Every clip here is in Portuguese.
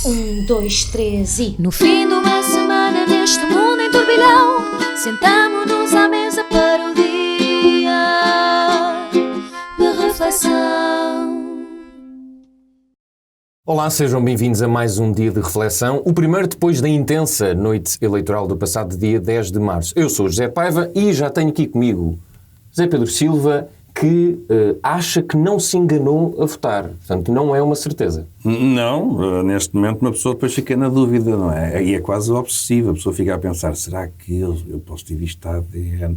2, 3 e... No fim de uma semana neste mundo em turbilhão, sentamo-nos à mesa para o dia de reflexão. Olá, sejam bem-vindos a mais um dia de reflexão, o primeiro depois da intensa noite eleitoral do passado dia 10 de março. Eu sou o José Paiva e já tenho aqui comigo José Pedro Silva, que acha que não se enganou a votar. Portanto, não é uma certeza. Não, neste momento uma pessoa depois fica na dúvida, não é? E é quase obsessiva, a pessoa fica a pensar, será que eu posso ter visto ADN?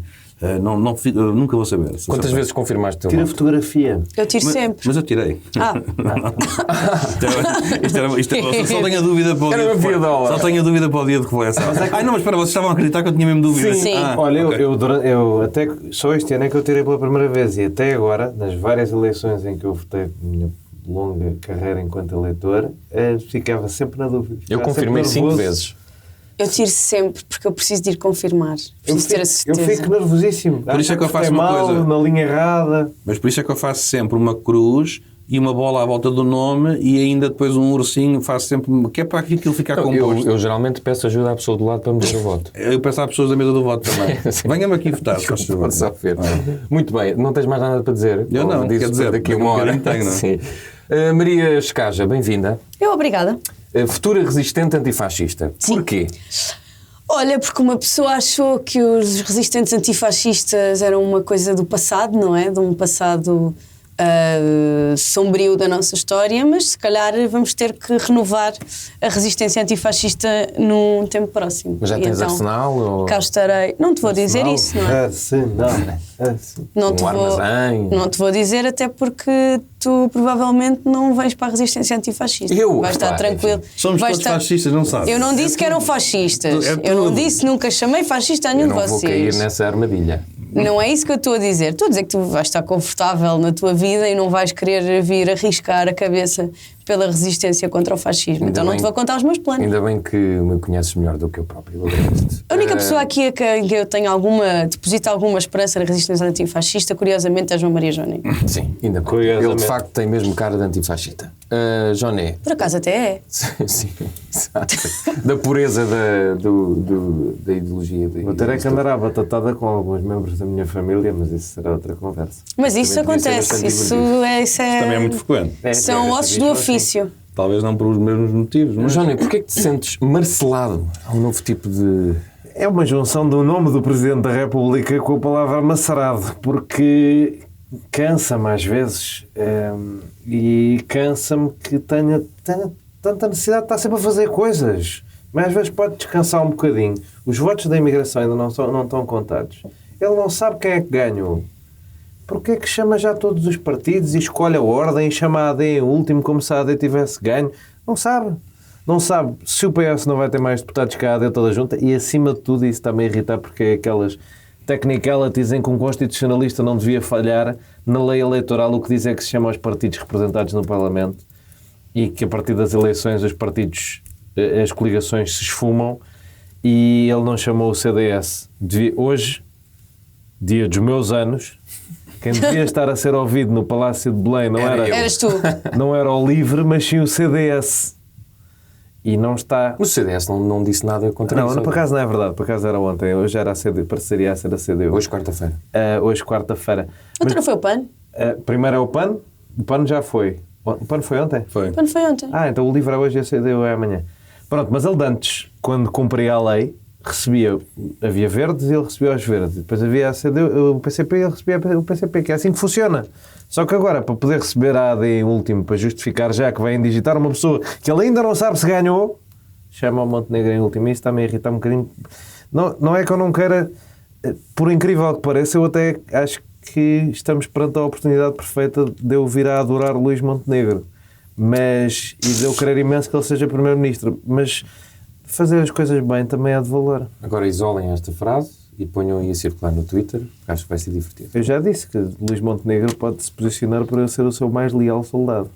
Nunca vou saber. Quantas vezes confirmaste o teu Tira voto? fotografia. Eu tiro sempre. Mas eu tirei. Só tenho a dúvida para o dia de reflexão. Só tenho a dúvida para o dia de reflexão. Não, mas espera, vocês estavam a acreditar que eu tinha mesmo dúvida? Sim. Olha, okay. eu até só este ano é que eu tirei pela primeira vez e até agora, nas várias eleições em que eu votei, minha longa carreira enquanto eleitor, ficava sempre na dúvida. Eu confirmei 5 vezes. Eu tiro sempre, porque eu preciso de ir confirmar. Preciso ter a certeza. Eu fico nervosíssimo. Por isso é que eu faço uma mal, coisa. na linha errada. Mas por isso é que eu faço sempre uma cruz e uma bola à volta do nome e ainda depois um ursinho, faço sempre, que é para aquilo ficar composto. Eu geralmente peço ajuda à pessoa do lado para me dizer o voto. Eu peço às pessoas da mesa do voto também. Venha-me aqui votar. Pode só ver. Muito bem, não tens mais nada para dizer? Eu não, Dizes quer dizer, daqui a uma hora. tenho, não? Sim. Maria Escaja, bem-vinda. Obrigada. Futura resistente antifascista. Porquê? Olha, porque uma pessoa achou que os resistentes antifascistas eram uma coisa do passado, não é? De um passado sombrio da nossa história, mas se calhar vamos ter que renovar a resistência antifascista num tempo próximo. Mas já tens então, arsenal? Ou... Cá estarei. Não te vou dizer isso, não é? Não te vou dizer, até porque tu provavelmente não vais para a resistência antifascista. Vais estar tranquilo. Somos todos fascistas, não sabes? Eu não disse que eram fascistas. Eu não disse, nunca chamei fascista a nenhum de vocês. Eu não vou cair nessa armadilha. Não é isso que eu estou a dizer. Estou a dizer que tu vais estar confortável na tua vida e não vais querer vir arriscar a cabeça pela resistência contra o fascismo. Então não te vou contar os meus planos. Ainda bem que me conheces melhor do que eu próprio. A única pessoa aqui a quem eu tenho deposito alguma esperança na resistência antifascista, curiosamente, é João Maria Joné. Sim, ainda bem. Ele de facto tem mesmo cara de antifascista. Joné. Por acaso até é. Sim, exato. Da pureza da ideologia. Vou ter que andar à batatada com alguns membros da minha família, mas isso será outra conversa. Mas isso acontece. Isso também é muito frequente. São ossos do ofício. Talvez não por os mesmos motivos. Mas... Joné, porquê é que te sentes marcelado a um novo tipo de... É uma junção do nome do Presidente da República com a palavra macerado, porque cansa-me às vezes e cansa-me que tenha tanta necessidade de estar sempre a fazer coisas. Mas às vezes pode descansar um bocadinho. Os votos da imigração ainda não estão contados. Ele não sabe quem é que ganhou. Porquê é que chama já todos os partidos e escolhe a ordem e chama a AD em último como se a AD tivesse ganho? Não sabe. Não sabe se o PS não vai ter mais deputados que a AD toda junta e, acima de tudo, isso está-me a irritar porque é aquelas technicalities em que um constitucionalista não devia falhar na lei eleitoral. O que diz é que se chama os partidos representados no Parlamento e que a partir das eleições os partidos, as coligações se esfumam e ele não chamou o CDS. Hoje, dia dos meus anos... Quem devia estar a ser ouvido no Palácio de Belém não Eras tu. Não era o LIVRE, mas sim o CDS. E não está... O CDS não disse nada contra isso. Não, por acaso não é verdade. Por acaso era ontem. Hoje era a CDU. Pareceria ser a CDU. Hoje quarta-feira. Hoje quarta-feira. Ontem não foi o PAN? Primeiro é o PAN. O PAN já foi. O PAN foi ontem? Foi. O PAN foi ontem. Então o LIVRE é hoje e a CDU é amanhã. Pronto, mas ele de antes, quando cumpria a lei... havia verdes e ele recebia os verdes. Depois havia a CDU, o PCP e ele recebia o PCP, que é assim que funciona. Só que agora, para poder receber a AD em último, para justificar já que vai digitar uma pessoa que ele ainda não sabe se ganhou, chama o Montenegro em último. Isso está-me a irritar um bocadinho. Não é que eu não queira, por incrível que pareça, eu até acho que estamos perante a oportunidade perfeita de eu vir a adorar Luís Montenegro. E de eu querer imenso que ele seja Primeiro-Ministro. Mas fazer as coisas bem também é de valor. Agora isolem esta frase e ponham aí a circular no Twitter, porque acho que vai ser divertido. Eu já disse que Luís Montenegro pode se posicionar para ser o seu mais leal soldado.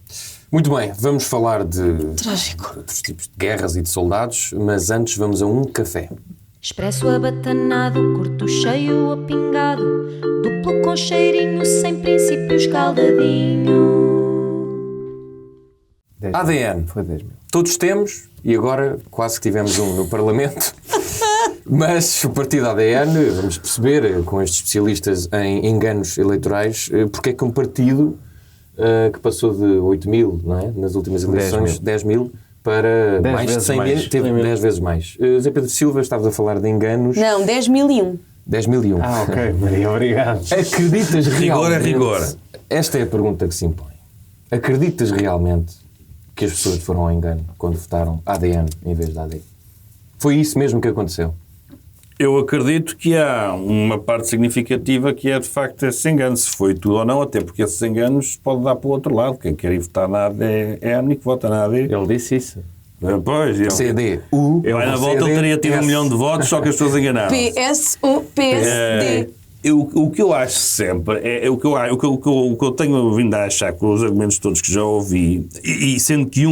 Muito bem, vamos falar de Trágico. outros tipos de guerras e de soldados, mas antes vamos a um café. Expresso abatanado, curto cheio ou pingado, duplo com cheirinho, sem princípios, caldadinho. ADN. Foi 10 mil. Todos temos, e agora quase que tivemos um no Parlamento. Mas o partido ADN, vamos perceber, com estes especialistas em enganos eleitorais, porque é que um partido que passou de 8 mil, não é? Nas últimas eleições, 10 mil, para 10 mais de 100 vezes mil, mais. teve 10 vezes mais. Zé Pedro Silva, estavas a falar de enganos. Não, 10.001. 10.001. Ah, ok, Maria, obrigado. Acreditas Rigor é realmente... rigor. Esta é a pergunta que se impõe. Acreditas realmente que as pessoas foram ao engano quando votaram ADN em vez de AD? Foi isso mesmo que aconteceu? Eu acredito que há uma parte significativa que é de facto esse engano, se foi tudo ou não, até porque esses enganos pode dar para o outro lado. Quem quer ir votar na ADN que vota na AD. Ele disse isso. Pois, ele... CD. Vai na volta, ele teria tido 1 milhão de votos, só que as pessoas enganaram. PS ou PSD. O que eu acho sempre, o que eu tenho vindo a achar com os argumentos todos que já ouvi, e sendo que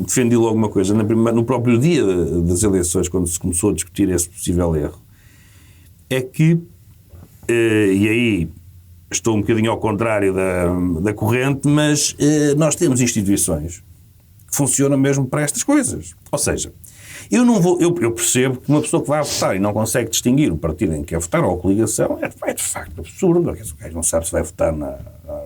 defendi logo uma coisa, no próprio dia das eleições, quando se começou a discutir esse possível erro, é que, e aí estou um bocadinho ao contrário da corrente, mas nós temos instituições que funcionam mesmo para estas coisas. Ou seja, eu percebo que uma pessoa que vai votar e não consegue distinguir o partido em que quer votar ou a coligação é de facto absurdo. O gajo não sabe se vai votar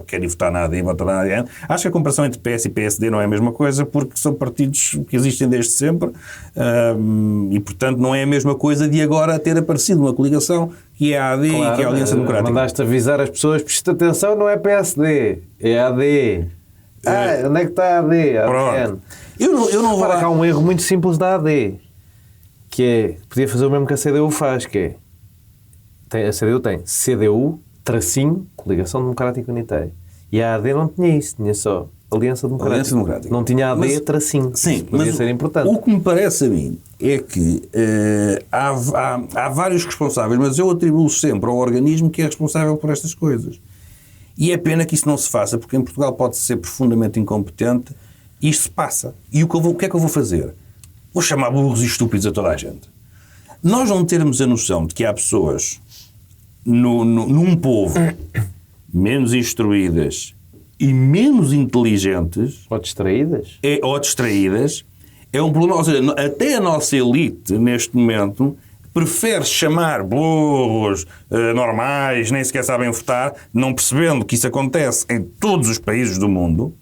quer ir votar na AD e votar na ADN. Acho que a comparação entre PS e PSD não é a mesma coisa, porque são partidos que existem desde sempre e, portanto, não é a mesma coisa de agora ter aparecido uma coligação que é a AD Claro, e que é a Aliança Democrática. Mandaste avisar as pessoas, presta atenção, não é PSD, é AD. Onde é que está a AD? Pronto. Eu não vou Para lá... cá um erro muito simples da AD, que é, podia fazer o mesmo que a CDU faz, que é, a CDU tem CDU, tracinho, Coligação Democrática Unitária. E a AD não tinha isso, tinha só Aliança Democrática. Não tinha AD, mas, tracinho. Sim, isso podia ser importante. O que me parece a mim é que há vários responsáveis, mas eu atribuo sempre ao organismo que é responsável por estas coisas. E é pena que isso não se faça, porque em Portugal pode ser profundamente incompetente e isto se passa. E o que é que eu vou fazer? Vou chamar burros e estúpidos a toda a gente. Nós não termos a noção de que há pessoas num povo menos instruídas e menos inteligentes Ou distraídas? ou distraídas é um problema. Ou seja, até a nossa elite, neste momento, prefere chamar burros normais, nem sequer sabem votar, não percebendo que isso acontece em todos os países do mundo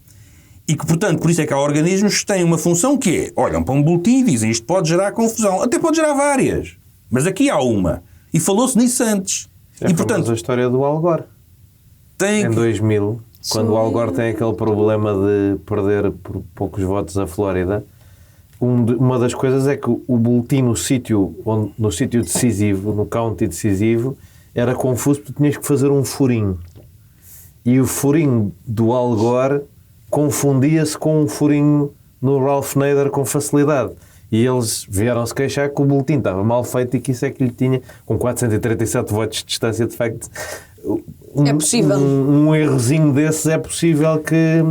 e que, portanto, por isso é que há organismos que têm uma função que é, olham para um boletim e dizem isto pode gerar confusão. Até pode gerar várias. Mas aqui há uma. E falou-se nisso antes. Já e, portanto, a história do Al Gore. Em 2000, quando o Al Gore tem aquele problema de perder por poucos votos a Flórida, uma das coisas é que o boletim no sítio decisivo, no county decisivo, era confuso porque tinhas que fazer um furinho. E o furinho do Al Gore confundia-se com um furinho no Ralph Nader com facilidade. E eles vieram-se queixar que o boletim estava mal feito e que isso é que lhe tinha, com 437 votos de distância, de facto... É possível. Um errozinho desses é possível que...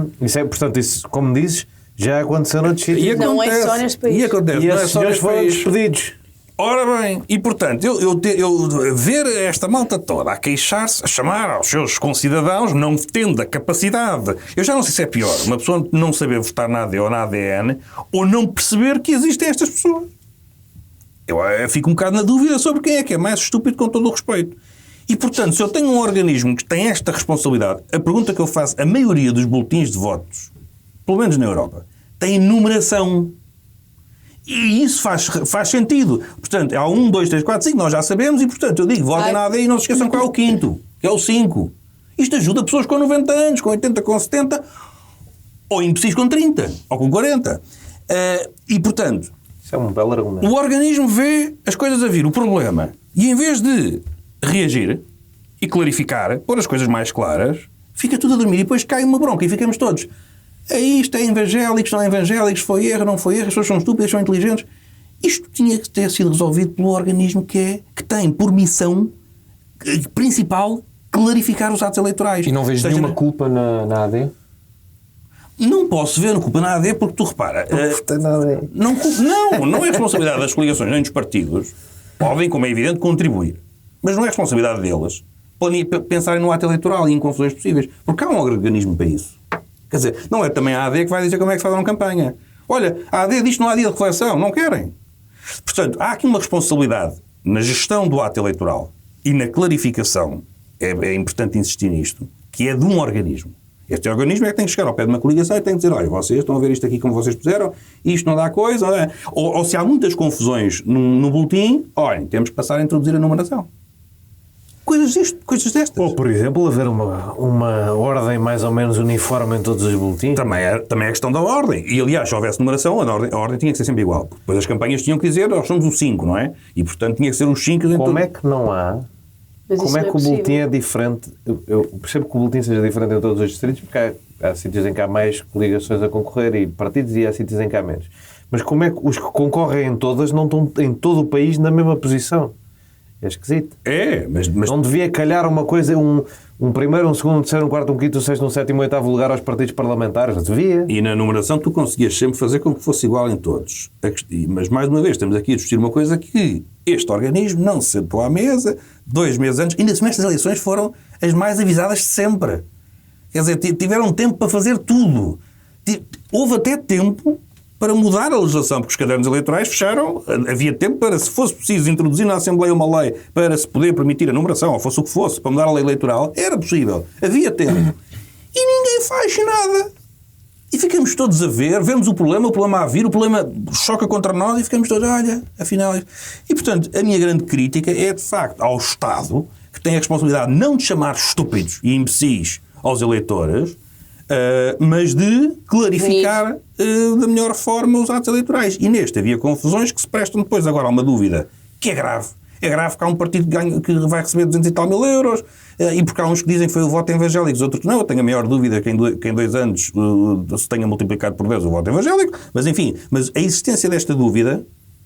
Portanto, isso, como dizes, já aconteceu noutros sítios. Não é só neste país. E acontece, E não é esses só senhores neste foram país. despedidos. Ora bem, e portanto, eu ver esta malta toda a queixar-se, a chamar aos seus concidadãos, não tendo a capacidade. Eu já não sei se é pior, uma pessoa não saber votar na AD ou na ADN, ou não perceber que existem estas pessoas. Eu fico um bocado na dúvida sobre quem é que é mais estúpido, com todo o respeito. E portanto, se eu tenho um organismo que tem esta responsabilidade, a pergunta que eu faço, a maioria dos boletins de votos, pelo menos na Europa, tem numeração. E isso faz sentido. Portanto, há 1, 2, 3, 4, 5, nós já sabemos, e portanto eu digo, votem na AD e não se esqueçam que é o 5º, que é o 5. Isto ajuda pessoas com 90 anos, com 80, com 70, ou imbecis com 30, ou com 40. E portanto, Isso é um belo argumento. o organismo vê as coisas a vir, o problema, e em vez de reagir e clarificar, pôr as coisas mais claras, fica tudo a dormir e depois cai uma bronca e ficamos todos... É isto, é evangélicos, não é evangélicos, foi erro, não foi erro, as pessoas são estúpidas, são inteligentes. Isto tinha que ter sido resolvido pelo organismo que tem por missão principal clarificar os atos eleitorais. E não vejo nenhuma culpa na AD? Não posso ver culpa na AD porque tu repara... Não é responsabilidade das coligações nem dos partidos. Podem, como é evidente, contribuir. Mas não é responsabilidade deles pensarem no ato eleitoral e em confusões possíveis. Porque há um organismo para isso. Quer dizer, não é também a AD que vai dizer como é que se faz uma campanha. Olha, a AD diz que não há dia de reflexão, não querem. Portanto, há aqui uma responsabilidade na gestão do ato eleitoral e na clarificação, é importante insistir nisto, que é de um organismo. Este organismo é que tem que chegar ao pé de uma coligação e tem que dizer, olha, vocês estão a ver isto aqui como vocês puseram, isto não dá coisa, não é? Ou se há muitas confusões no boletim, olhem, temos que passar a introduzir a numeração. Coisas destas. Ou, por exemplo, haver uma ordem mais ou menos uniforme em todos os boletins. Também é questão da ordem. E, aliás, se houvesse numeração, a ordem tinha que ser sempre igual. Depois as campanhas tinham que dizer, nós somos o 5, não é? E, portanto, tinha que ser os 5. Como é que não há? Mas Como é que o possível. boletim é diferente? Eu percebo que o boletim seja diferente em todos os distritos, porque há sítios em que há mais coligações a concorrer e partidos, e há sítios em que há menos. Mas como é que os que concorrem em todas não estão em todo o país na mesma posição? É esquisito. Mas Não devia calhar uma coisa, um primeiro, um segundo, um terceiro, um quarto, um quinto, um sexto, um sétimo, um oitavo lugar aos partidos parlamentares? Devia. E na numeração tu conseguias sempre fazer com que fosse igual em todos. Mas, mais uma vez, estamos aqui a discutir uma coisa que este organismo não se sentou à mesa 2 meses antes. Ainda assim, estas eleições foram as mais avisadas de sempre. Quer dizer, tiveram tempo para fazer tudo. Houve até tempo para mudar a legislação, porque os cadernos eleitorais fecharam. Havia tempo para, se fosse preciso, introduzir na Assembleia uma lei para se poder permitir a numeração, ou fosse o que fosse, para mudar a lei eleitoral, era possível. Havia tempo. E ninguém faz nada. E ficamos todos a ver, vemos o problema a vir, o problema choca contra nós e ficamos todos, olha, afinal... E, portanto, a minha grande crítica é, de facto, ao Estado, que tem a responsabilidade não de chamar estúpidos e imbecis aos eleitores, mas de clarificar da melhor forma os atos eleitorais. E neste havia confusões que se prestam depois agora a uma dúvida que é grave. É grave que há um partido que vai receber 200 e tal mil euros, e porque há uns que dizem que foi o voto evangélico, os outros que não. Eu tenho a maior dúvida que em 2 anos se tenha multiplicado por 10 o voto evangélico. Mas enfim, a existência desta dúvida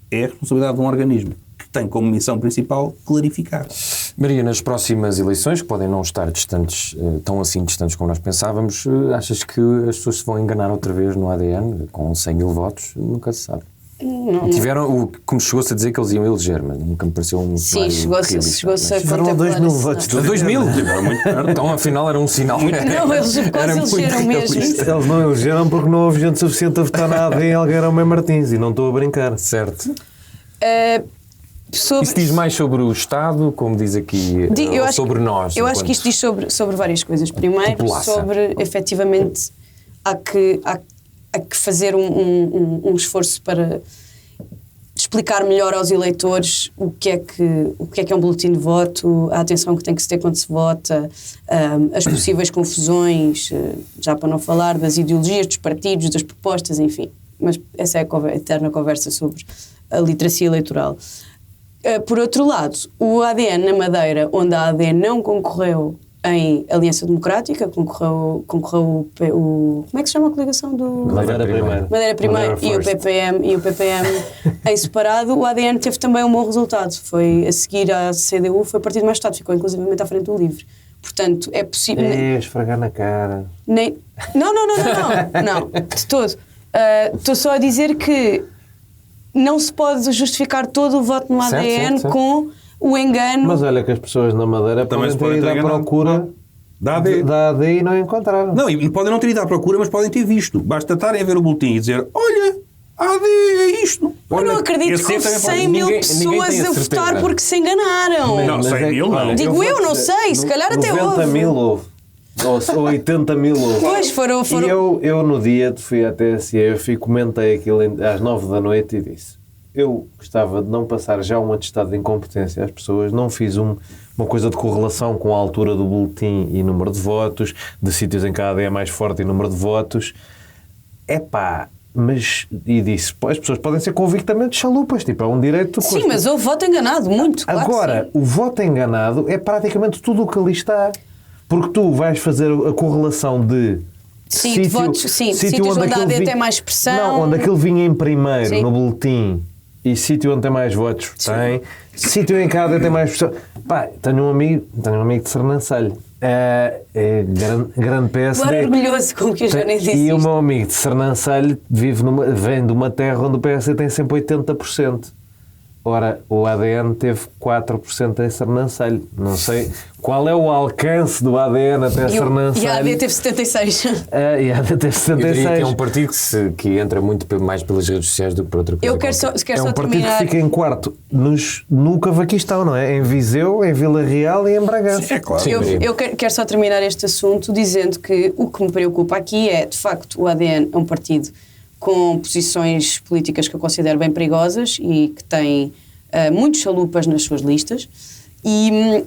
é a responsabilidade de um organismo que tem como missão principal clarificar. Maria, nas próximas eleições, que podem não estar distantes, tão assim distantes como nós pensávamos, achas que as pessoas se vão enganar outra vez no ADN, com 100 mil votos? Nunca se sabe. Não. Tiveram, como chegou-se a dizer que eles iam eleger, mas nunca me pareceu um Sim, chegou-se a Tiveram contemplar 2 mil esse votos. cenário. 2 mil? Então, afinal, era um sinal. Não, eles quase elegeram mesmo. Eles não elegeram porque não houve gente suficiente a votar na AD em Algueirão Martins, e não estou a brincar. Certo. Sobre... Isso diz mais sobre o Estado, como diz aqui, ou sobre nós? Eu acho que isto diz sobre várias coisas. Primeiro, população. sobre, efetivamente, há que fazer um esforço para explicar melhor aos eleitores o que é um boletim de voto, a atenção que tem que se ter quando se vota, as possíveis confusões, já para não falar das ideologias, dos partidos, das propostas, enfim. Mas essa é a eterna conversa sobre a literacia eleitoral. Por outro lado, o ADN na Madeira, onde a AD não concorreu em Aliança Democrática, concorreu o... Como é que se chama a coligação do... Madeira Primeiro. Madeira Primeiro e o PPM em separado, o ADN teve também um bom resultado. Foi a seguir à CDU, foi o partido mais votado, ficou inclusivamente à frente do LIVRE. Portanto, é possível... esfregar na cara. Não, de todo. Estou só a dizer que não se pode justificar todo o voto no ADN certo. com o engano. Mas olha que as pessoas na Madeira Também podem ter ido à procura da AD. da AD e não encontraram. Não, e podem não ter ido à procura, mas podem ter visto. Basta estarem a ver o boletim e dizer, olha, a AD é isto. Eu não acredito que houve 100 mil pessoas a votar porque se enganaram. Não, 100 mil não. Digo eu, não sei, se calhar até 90 houve. mil houve. Ou 80 mil houve. Pois, foram... E eu no dia fui à TSE e comentei aquilo às 9 da noite e disse: eu gostava de não passar já um atestado de incompetência às pessoas, não fiz uma coisa de correlação com a altura do boletim e número de votos, de sítios em que a AD é mais forte e número de votos. Mas, e disse, as pessoas podem ser convictamente chalupas, tipo, é um direito... Sim, mas houve voto enganado, muito, claro. Agora, o voto enganado é praticamente tudo o que ali está. Porque tu vais fazer a correlação de... Sim, de votos, sim. Sítios onde a AD tem mais expressão. Não, onde aquele vinha em primeiro, sim, no boletim, e sítio onde tem mais votos, sim, tem. Sítio em que a AD tem mais expressão. Tenho um amigo de Sernancelho. É grande PSD. Claro, orgulhoso com que eu já nem disse E o isto. meu amigo de Sernancelho vem de uma terra onde o PSD tem sempre 80%. Ora, o ADN teve 4% em Sernancelho. Não sei qual é o alcance do ADN até Sernancelho. E a AD teve 76. E a AD teve Eu 76. diria que é um partido que entra muito mais pelas redes sociais do que por outra coisa. Eu quero só É um partido terminar. que fica em quarto no Cavaquistão, não é? Em Viseu, em Vila Real e em Bragança. É claro. Eu quero só terminar este assunto dizendo que o que me preocupa aqui é, de facto, o ADN é um partido com posições políticas que eu considero bem perigosas e que tem muitos chalupas nas suas listas e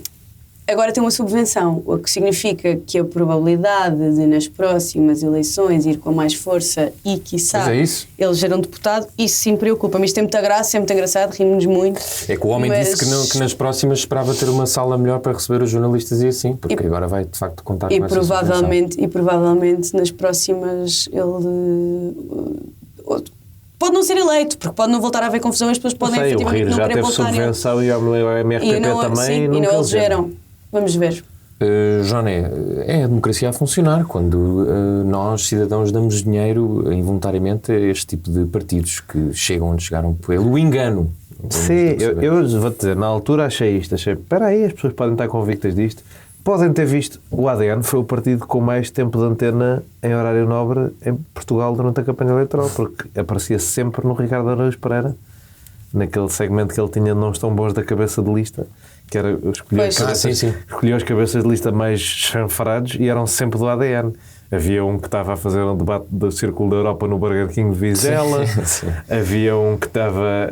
agora tem uma subvenção, o que significa que a probabilidade de nas próximas eleições ir com mais força e, quiçá, Mas é isso. eleger um deputado, isso sim preocupa-me. Isto tem muita graça, é muito engraçado, rimos-nos muito. É que o homem mas- disse que nas próximas esperava ter uma sala melhor para receber os jornalistas e assim, porque agora vai de facto contar E com essa subvenção. provavelmente nas próximas ele pode não ser eleito, porque pode não voltar a haver confusão, as pessoas podem Não sei, o efetivamente Rir não já querer teve votar nele. subvenção e o MRTP também. Sim, e nunca não elegeram. elegeram. Vamos ver. Joné, é a democracia a funcionar quando nós, cidadãos, damos dinheiro involuntariamente a este tipo de partidos que chegam onde chegaram pelo engano. Sim, eu vou-te dizer, na altura achei isto, espera aí, as pessoas podem estar convictas disto, podem ter visto, o ADN foi o partido com mais tempo de antena em horário nobre em Portugal durante a campanha eleitoral, porque aparecia sempre no Ricardo Araújo Pereira, naquele segmento que ele tinha de nomes tão bons da cabeça de lista, que era escolher Pois. Sim. as cabeças de lista mais chanfrados e eram sempre do ADN. Havia um que estava a fazer um debate do Círculo da Europa no Burger King de Vizela. Sim. Havia um que estava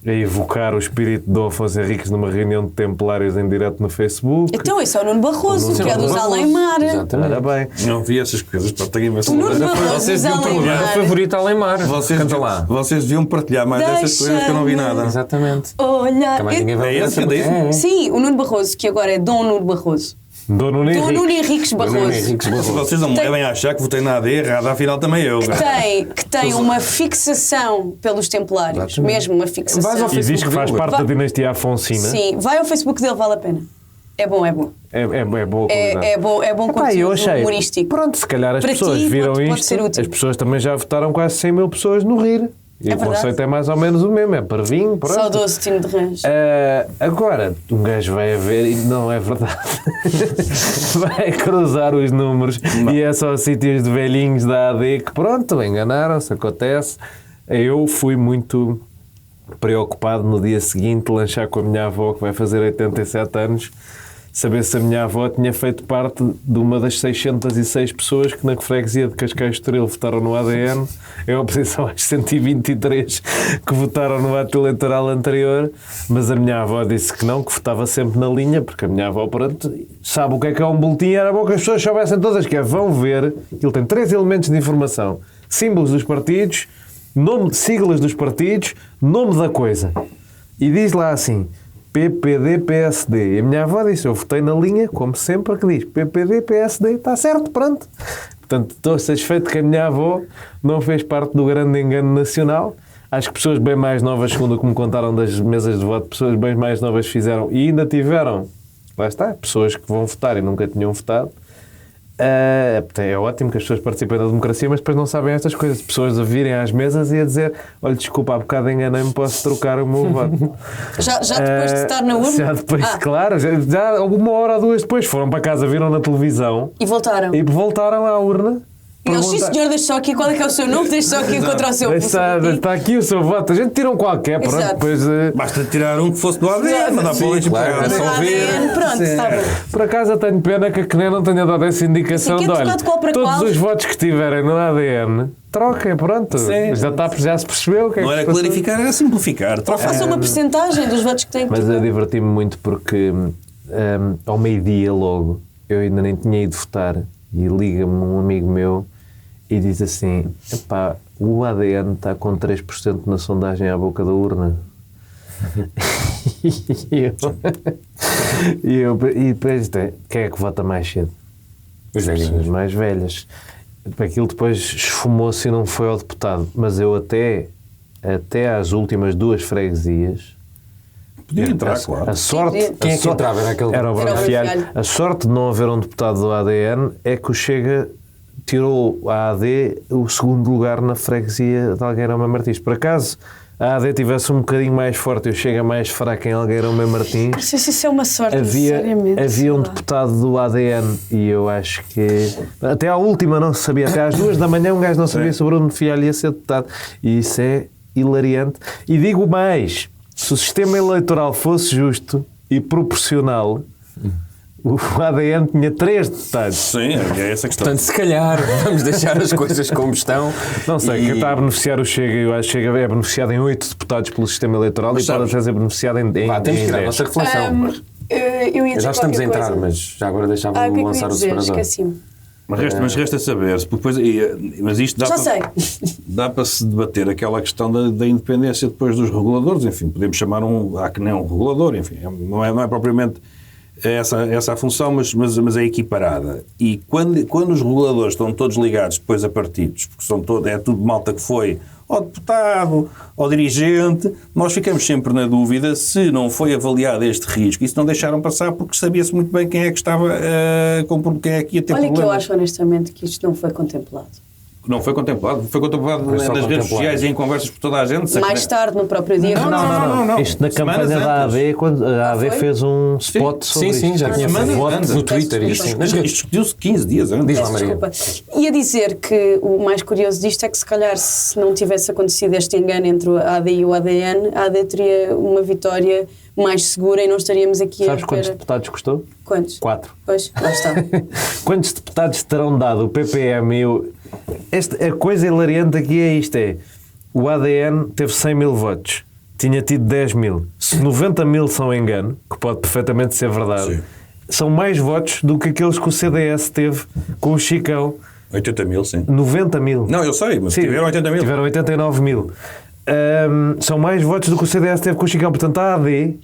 a evocar o espírito de Dom Afonso Henriques numa reunião de templários em direto no Facebook. Então, esse é o Nuno Barroso, que é dos Alemar. Exatamente. Ora bem. Não vi essas coisas, pá, tenho imensa O Nuno vontade. Barroso Vocês dos deviam perguntar o Alemar. favorito Alemar. Vocês, Canta lá. vocês deviam partilhar mais dessas coisas que eu não vi nada. Exatamente. Olha, Também ninguém vai É ver esse, essa- é esse? sim, o Nuno Barroso, que agora é Dom Nuno Barroso. Dono Dom Henrique. Nuno Henriques Barroso. Henriques Barroso. Vocês não me devem achar que votei na AD errada, afinal também eu. Que tem uma fixação pelos templários, Exatamente. mesmo uma fixação. Vais ao E diz que faz Facebook parte da dinastia Afonsina. Sim, vai ao Facebook dele, vale a pena. É bom. É boa qualidade. É bom Epá, eu conteúdo achei, humorístico. pronto, se calhar as Para pessoas ti, viram pode isto, ser útil. as pessoas também já votaram quase 100 mil pessoas no Rir. E É o verdade. conceito é mais ou menos o mesmo, é parvinho, pronto. Saudoso Tino de Rãs. Agora, um gajo vai a ver e não é verdade. Vai cruzar os números e é só sítios de velhinhos da AD que pronto, enganaram-se, acontece. Eu fui muito preocupado no dia seguinte lanchar com a minha avó, que vai fazer 87 anos, saber se a minha avó tinha feito parte de uma das 606 pessoas que na freguesia de Cascais de Estoril votaram no ADN, em oposição às 123 que votaram no ato eleitoral anterior, mas a minha avó disse que não, que votava sempre na linha, porque a minha avó, pronto, sabe o que é um boletim, era bom que as pessoas soubessem todas, que é, vão ver, ele tem 3 elementos de informação, símbolos dos partidos, siglas dos partidos, nome da coisa, e diz lá assim... PPD-PSD. E a minha avó disse, eu votei na linha, como sempre, que diz PPD-PSD. Está certo, pronto. Portanto, estou satisfeito que a minha avó não fez parte do grande engano nacional. Acho que pessoas bem mais novas, segundo o que me contaram das mesas de voto, pessoas bem mais novas fizeram e ainda tiveram, lá está, pessoas que vão votar e nunca tinham votado. É ótimo que as pessoas participem da democracia, mas depois não sabem estas coisas. Pessoas a virem às mesas e a dizer, olha, desculpa, há bocado enganei-me, posso trocar o meu voto. Já depois de estar na urna? Já depois, claro, já uma hora ou duas depois foram para casa, viram na televisão E voltaram. e voltaram à urna. E eles, sim perguntar- senhor, deixe só aqui, qual é que é o seu nome? Deixe só aqui encontrar o seu Está aqui o seu voto. A gente tira um qualquer, pronto, Exato. depois... Basta tirar um que fosse do ADN, mandar para o lixo claro, para é só cá. ver. Pronto, está bom. Por acaso eu tenho pena que a CNE não tenha dado essa indicação Sim, de, que é olha, trocado qual para todos qual. os votos que tiverem no ADN, troquem, pronto. Sim. Já se percebeu o que é Não que era se passou. clarificar, era simplificar. Ou faça uma percentagem dos votos que tem. Mas eu diverti-me muito porque ao meio-dia logo, eu ainda nem tinha ido votar e liga-me um amigo meu e diz assim, epá, o ADN está com 3% na sondagem à boca da urna. e depois quem é que vota mais cedo? Os As velhinhos. mais velhas. Aquilo depois esfumou-se e não foi ao deputado. Mas eu até às últimas 2 freguesias... Podia entrar, claro. A sorte... Sim, sim. Quem é que entrava? Era aquele... Era o Bruno Era o Bruno Fialho. Fialho. A sorte de não haver um deputado do ADN é que o Chega tirou a AD o segundo lugar na freguesia de Algueirão Martins. Por acaso, a AD tivesse um bocadinho mais forte e o Chega mais fraco em Algueirão Mem Martins, Não sei se isso é uma sorte, havia necessariamente. um deputado do ADN e eu acho que até à última não se sabia, até às 2 da manhã um gajo não sabia se o Bruno Fialho ia ser deputado, e isso é hilariante. E digo mais, se o sistema eleitoral fosse justo e proporcional, o ADN tinha 3 deputados. Sim, é essa a questão. Portanto, se calhar, vamos deixar as coisas como estão. Não sei, E- quem está a beneficiar o Chega, eu acho que Chega é beneficiado em 8 deputados pelo sistema eleitoral Mas e pode sabes- até ser beneficiado em 10. Vá, temos que ir à nossa reflexão. Eu ia dizer Já estamos a qualquer entrar, coisa. mas já agora O que deixava-me é que eu ia lançar o dizer? separador. Esqueci-me. Mas resta saber-se, porque depois, mas isto dá Já para, dá para se debater aquela questão da independência depois dos reguladores, enfim, podemos chamar há que nem um regulador, enfim, não é propriamente essa a função, mas é equiparada. E quando os reguladores estão todos ligados depois a partidos, porque é tudo malta que foi ao deputado, ao dirigente, nós ficamos sempre na dúvida se não foi avaliado este risco. Isso não deixaram passar porque sabia-se muito bem quem é que estava, quem é que ia ter Olha que eu problemas. acho honestamente que isto não foi contemplado. Não foi contemplado. Foi contemplado nas redes sociais e em conversas por toda a gente. Mais tarde, no próprio dia. Não. Isto na Semanas campanha da antes. AD, quando a AD foi? fez um spot sobre Sim, já isto. tinha Semanas feito antes. no Twitter e assim. Nas Isto redes. discutiu-se 15 dias antes. Diz lá, Peço Maria. desculpa. Ia dizer que o mais curioso disto é que se calhar se não tivesse acontecido este engano entre a AD e o ADN, a AD teria uma vitória mais segura e não estaríamos aqui Sabes a quantos ver... deputados custou? Quantos? 4. Pois, lá está. Quantos deputados terão dado o PPM e o... A coisa hilariante aqui é isto, o ADN teve 100 mil votos, tinha tido 10 mil. Se 90 mil são engano, que pode perfeitamente ser verdade, Sim. são mais votos do que aqueles que o CDS teve com o Chicão. 80 mil, sim. 90 mil. Não, eu sei, mas Sim, tiveram 80 mil. Tiveram 89 mil. São mais votos do que o CDS teve com o Chicão. Portanto, a AD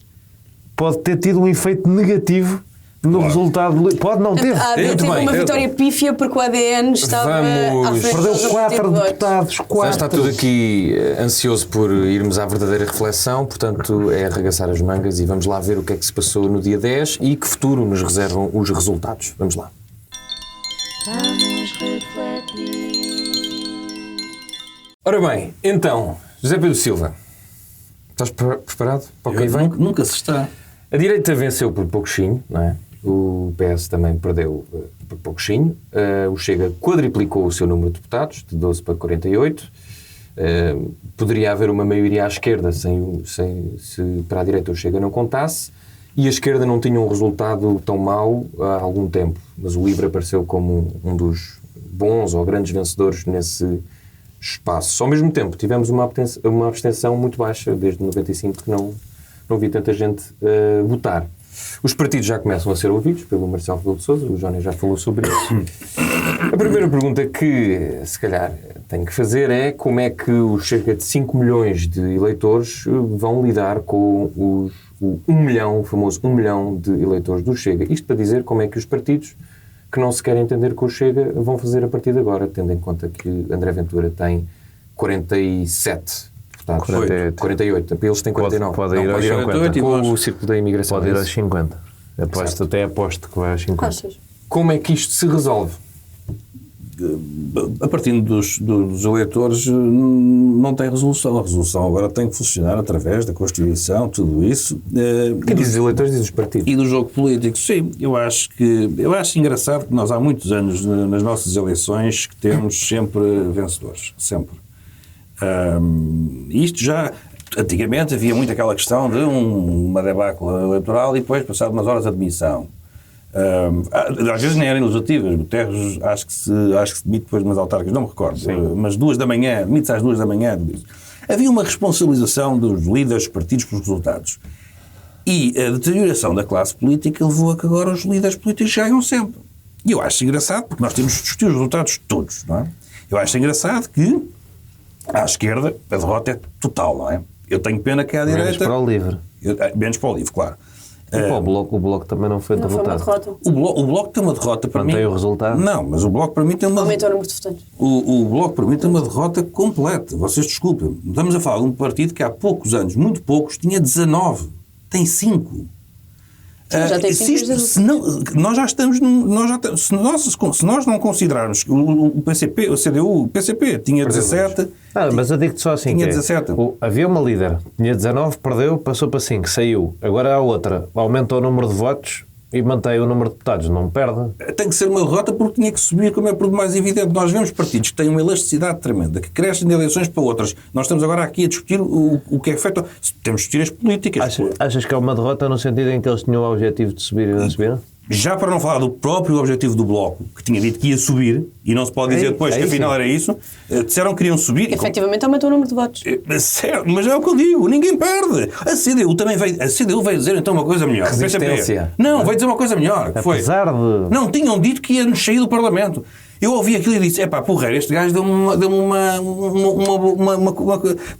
pode ter tido um efeito negativo no resultado. Pode não ter. A AD Muito teve bem. uma vitória pífia porque o ADN estava à Vamos- frente Perdeu dos 4 votos. deputados. Já 4. está tudo aqui ansioso por irmos à verdadeira reflexão, portanto é arregaçar as mangas e vamos lá ver o que é que se passou no dia 10 e que futuro nos reservam os resultados. Vamos lá. Vamos refletir. Ora bem, então, José Pedro Silva, estás preparado para o que aí vem? Nunca se está. A direita venceu por pouquinho, não é? O PS também perdeu por pouquinho. O Chega quadriplicou o seu número de deputados, de 12 para 48. Poderia haver uma maioria à esquerda se para a direita o Chega não contasse. E a esquerda não tinha um resultado tão mau há algum tempo. Mas o LIVRE apareceu como um dos bons ou grandes vencedores nesse espaço. Ao mesmo tempo, tivemos uma abstenção muito baixa, desde 95 que não vi tanta gente votar. Os partidos já começam a ser ouvidos pelo Marcelo Rebelo de Sousa, o Jónio já falou sobre isso. A primeira pergunta que, se calhar, tenho que fazer é como é que os cerca de 5 milhões de eleitores vão lidar com o 1 milhão, o famoso 1 milhão de eleitores do Chega. Isto para dizer como é que os partidos que não se querem entender com o Chega vão fazer a partir de agora, tendo em conta que André Ventura tem 47 deputados. 48. Eles têm 49. Pode ir aos 50. Com o círculo da imigração. Pode ir aos 50. Até aposto que vai aos 50. Achas? Como é que isto se resolve? A partir dos eleitores não tem resolução. A resolução agora tem que funcionar através da Constituição, tudo isso. Que diz os eleitores, diz os partidos. E do jogo político, sim. Eu acho engraçado que nós há muitos anos nas nossas eleições que temos sempre vencedores. Sempre. Isto já... Antigamente havia muito aquela questão de uma debacle eleitoral e depois, passado umas horas, a demissão. Às vezes nem eram ilustrativas. Guterres acho que se demite depois de umas autárquicas, não me recordo. Mas 2 da manhã, demite-se às 2 da manhã. Havia uma responsabilização dos líderes dos partidos pelos resultados. E a deterioração da classe política levou a que agora os líderes políticos ganham sempre. E eu acho engraçado, porque nós temos de discutir os resultados todos, não é? Eu acho engraçado que à esquerda a derrota é total, não é? Eu tenho pena que à direita... Menos para o LIVRE. Menos para o LIVRE, claro. E para o Bloco também não foi Não foi uma derrotado. derrota. O bloco tem uma derrota para mim... Não tem o resultado? Não, mas o Bloco para mim tem uma... Aumentou o número de votantes. O Bloco para mim tem uma derrota completa. Vocês desculpem. Estamos a falar de um partido que há poucos anos, muito poucos, tinha 19. Tem 5. Já tem 5. Nós já estamos se nós não considerarmos o PCP, o CDU, o PCP tinha 17 Mas eu digo-te só assim: tinha 17. Havia uma líder, tinha 19, perdeu, passou para 5, saiu. Agora há outra, aumentou o número de votos e mantém o número de deputados, não perde. Tem que ser uma derrota porque tinha que subir, como é por mais evidente. Nós vemos partidos que têm uma elasticidade tremenda, que crescem de eleições para outras. Nós estamos agora aqui a discutir o que é feito. Temos de discutir as políticas. Achas que é uma derrota no sentido em que eles tinham o objetivo de subir e não subiram? Já para não falar do próprio objetivo do Bloco, que tinha dito que ia subir, e não se pode dizer depois que afinal era isso, disseram que queriam subir. Efetivamente aumentou o número de votos. Certo, mas é o que eu digo, ninguém perde. A CDU também veio, a CDU veio dizer então uma coisa melhor. Resistência. Não, veio dizer uma coisa melhor. Que foi, Apesar de... não, tinham dito que ia-nos sair do Parlamento. Eu ouvi aquilo e disse, porreiro, este gajo deu-me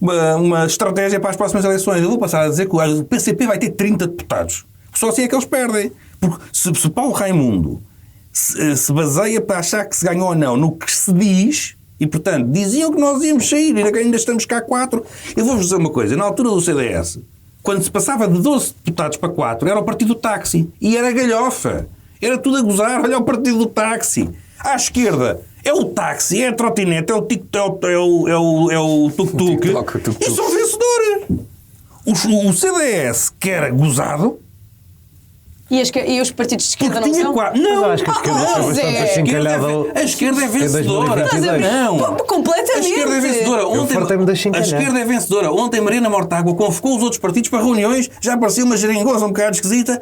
uma estratégia para as próximas eleições. Eu vou passar a dizer que o PCP vai ter 30 deputados. Só assim é que eles perdem. Porque se Paulo Raimundo se baseia para achar que se ganhou ou não no que se diz, e portanto diziam que nós íamos sair e ainda estamos cá 4, eu vou-vos dizer uma coisa, na altura do CDS, quando se passava de 12 deputados para 4, era o partido do táxi. E era galhofa. Era tudo a gozar. Olha o partido do táxi. À esquerda é o táxi, é a trotinete, é o tic-toc, é o tuk-tuk. E são vencedores. O CDS, que era gozado... E os partidos de esquerda não são? Não, acho que a esquerda foi bastante achincalhada. A esquerda é vencedora. Não. Completamente. A esquerda é vencedora. A esquerda é vencedora. Ontem Mariana Mortágua convocou os outros partidos para reuniões, já parecia uma geringonça um bocado esquisita.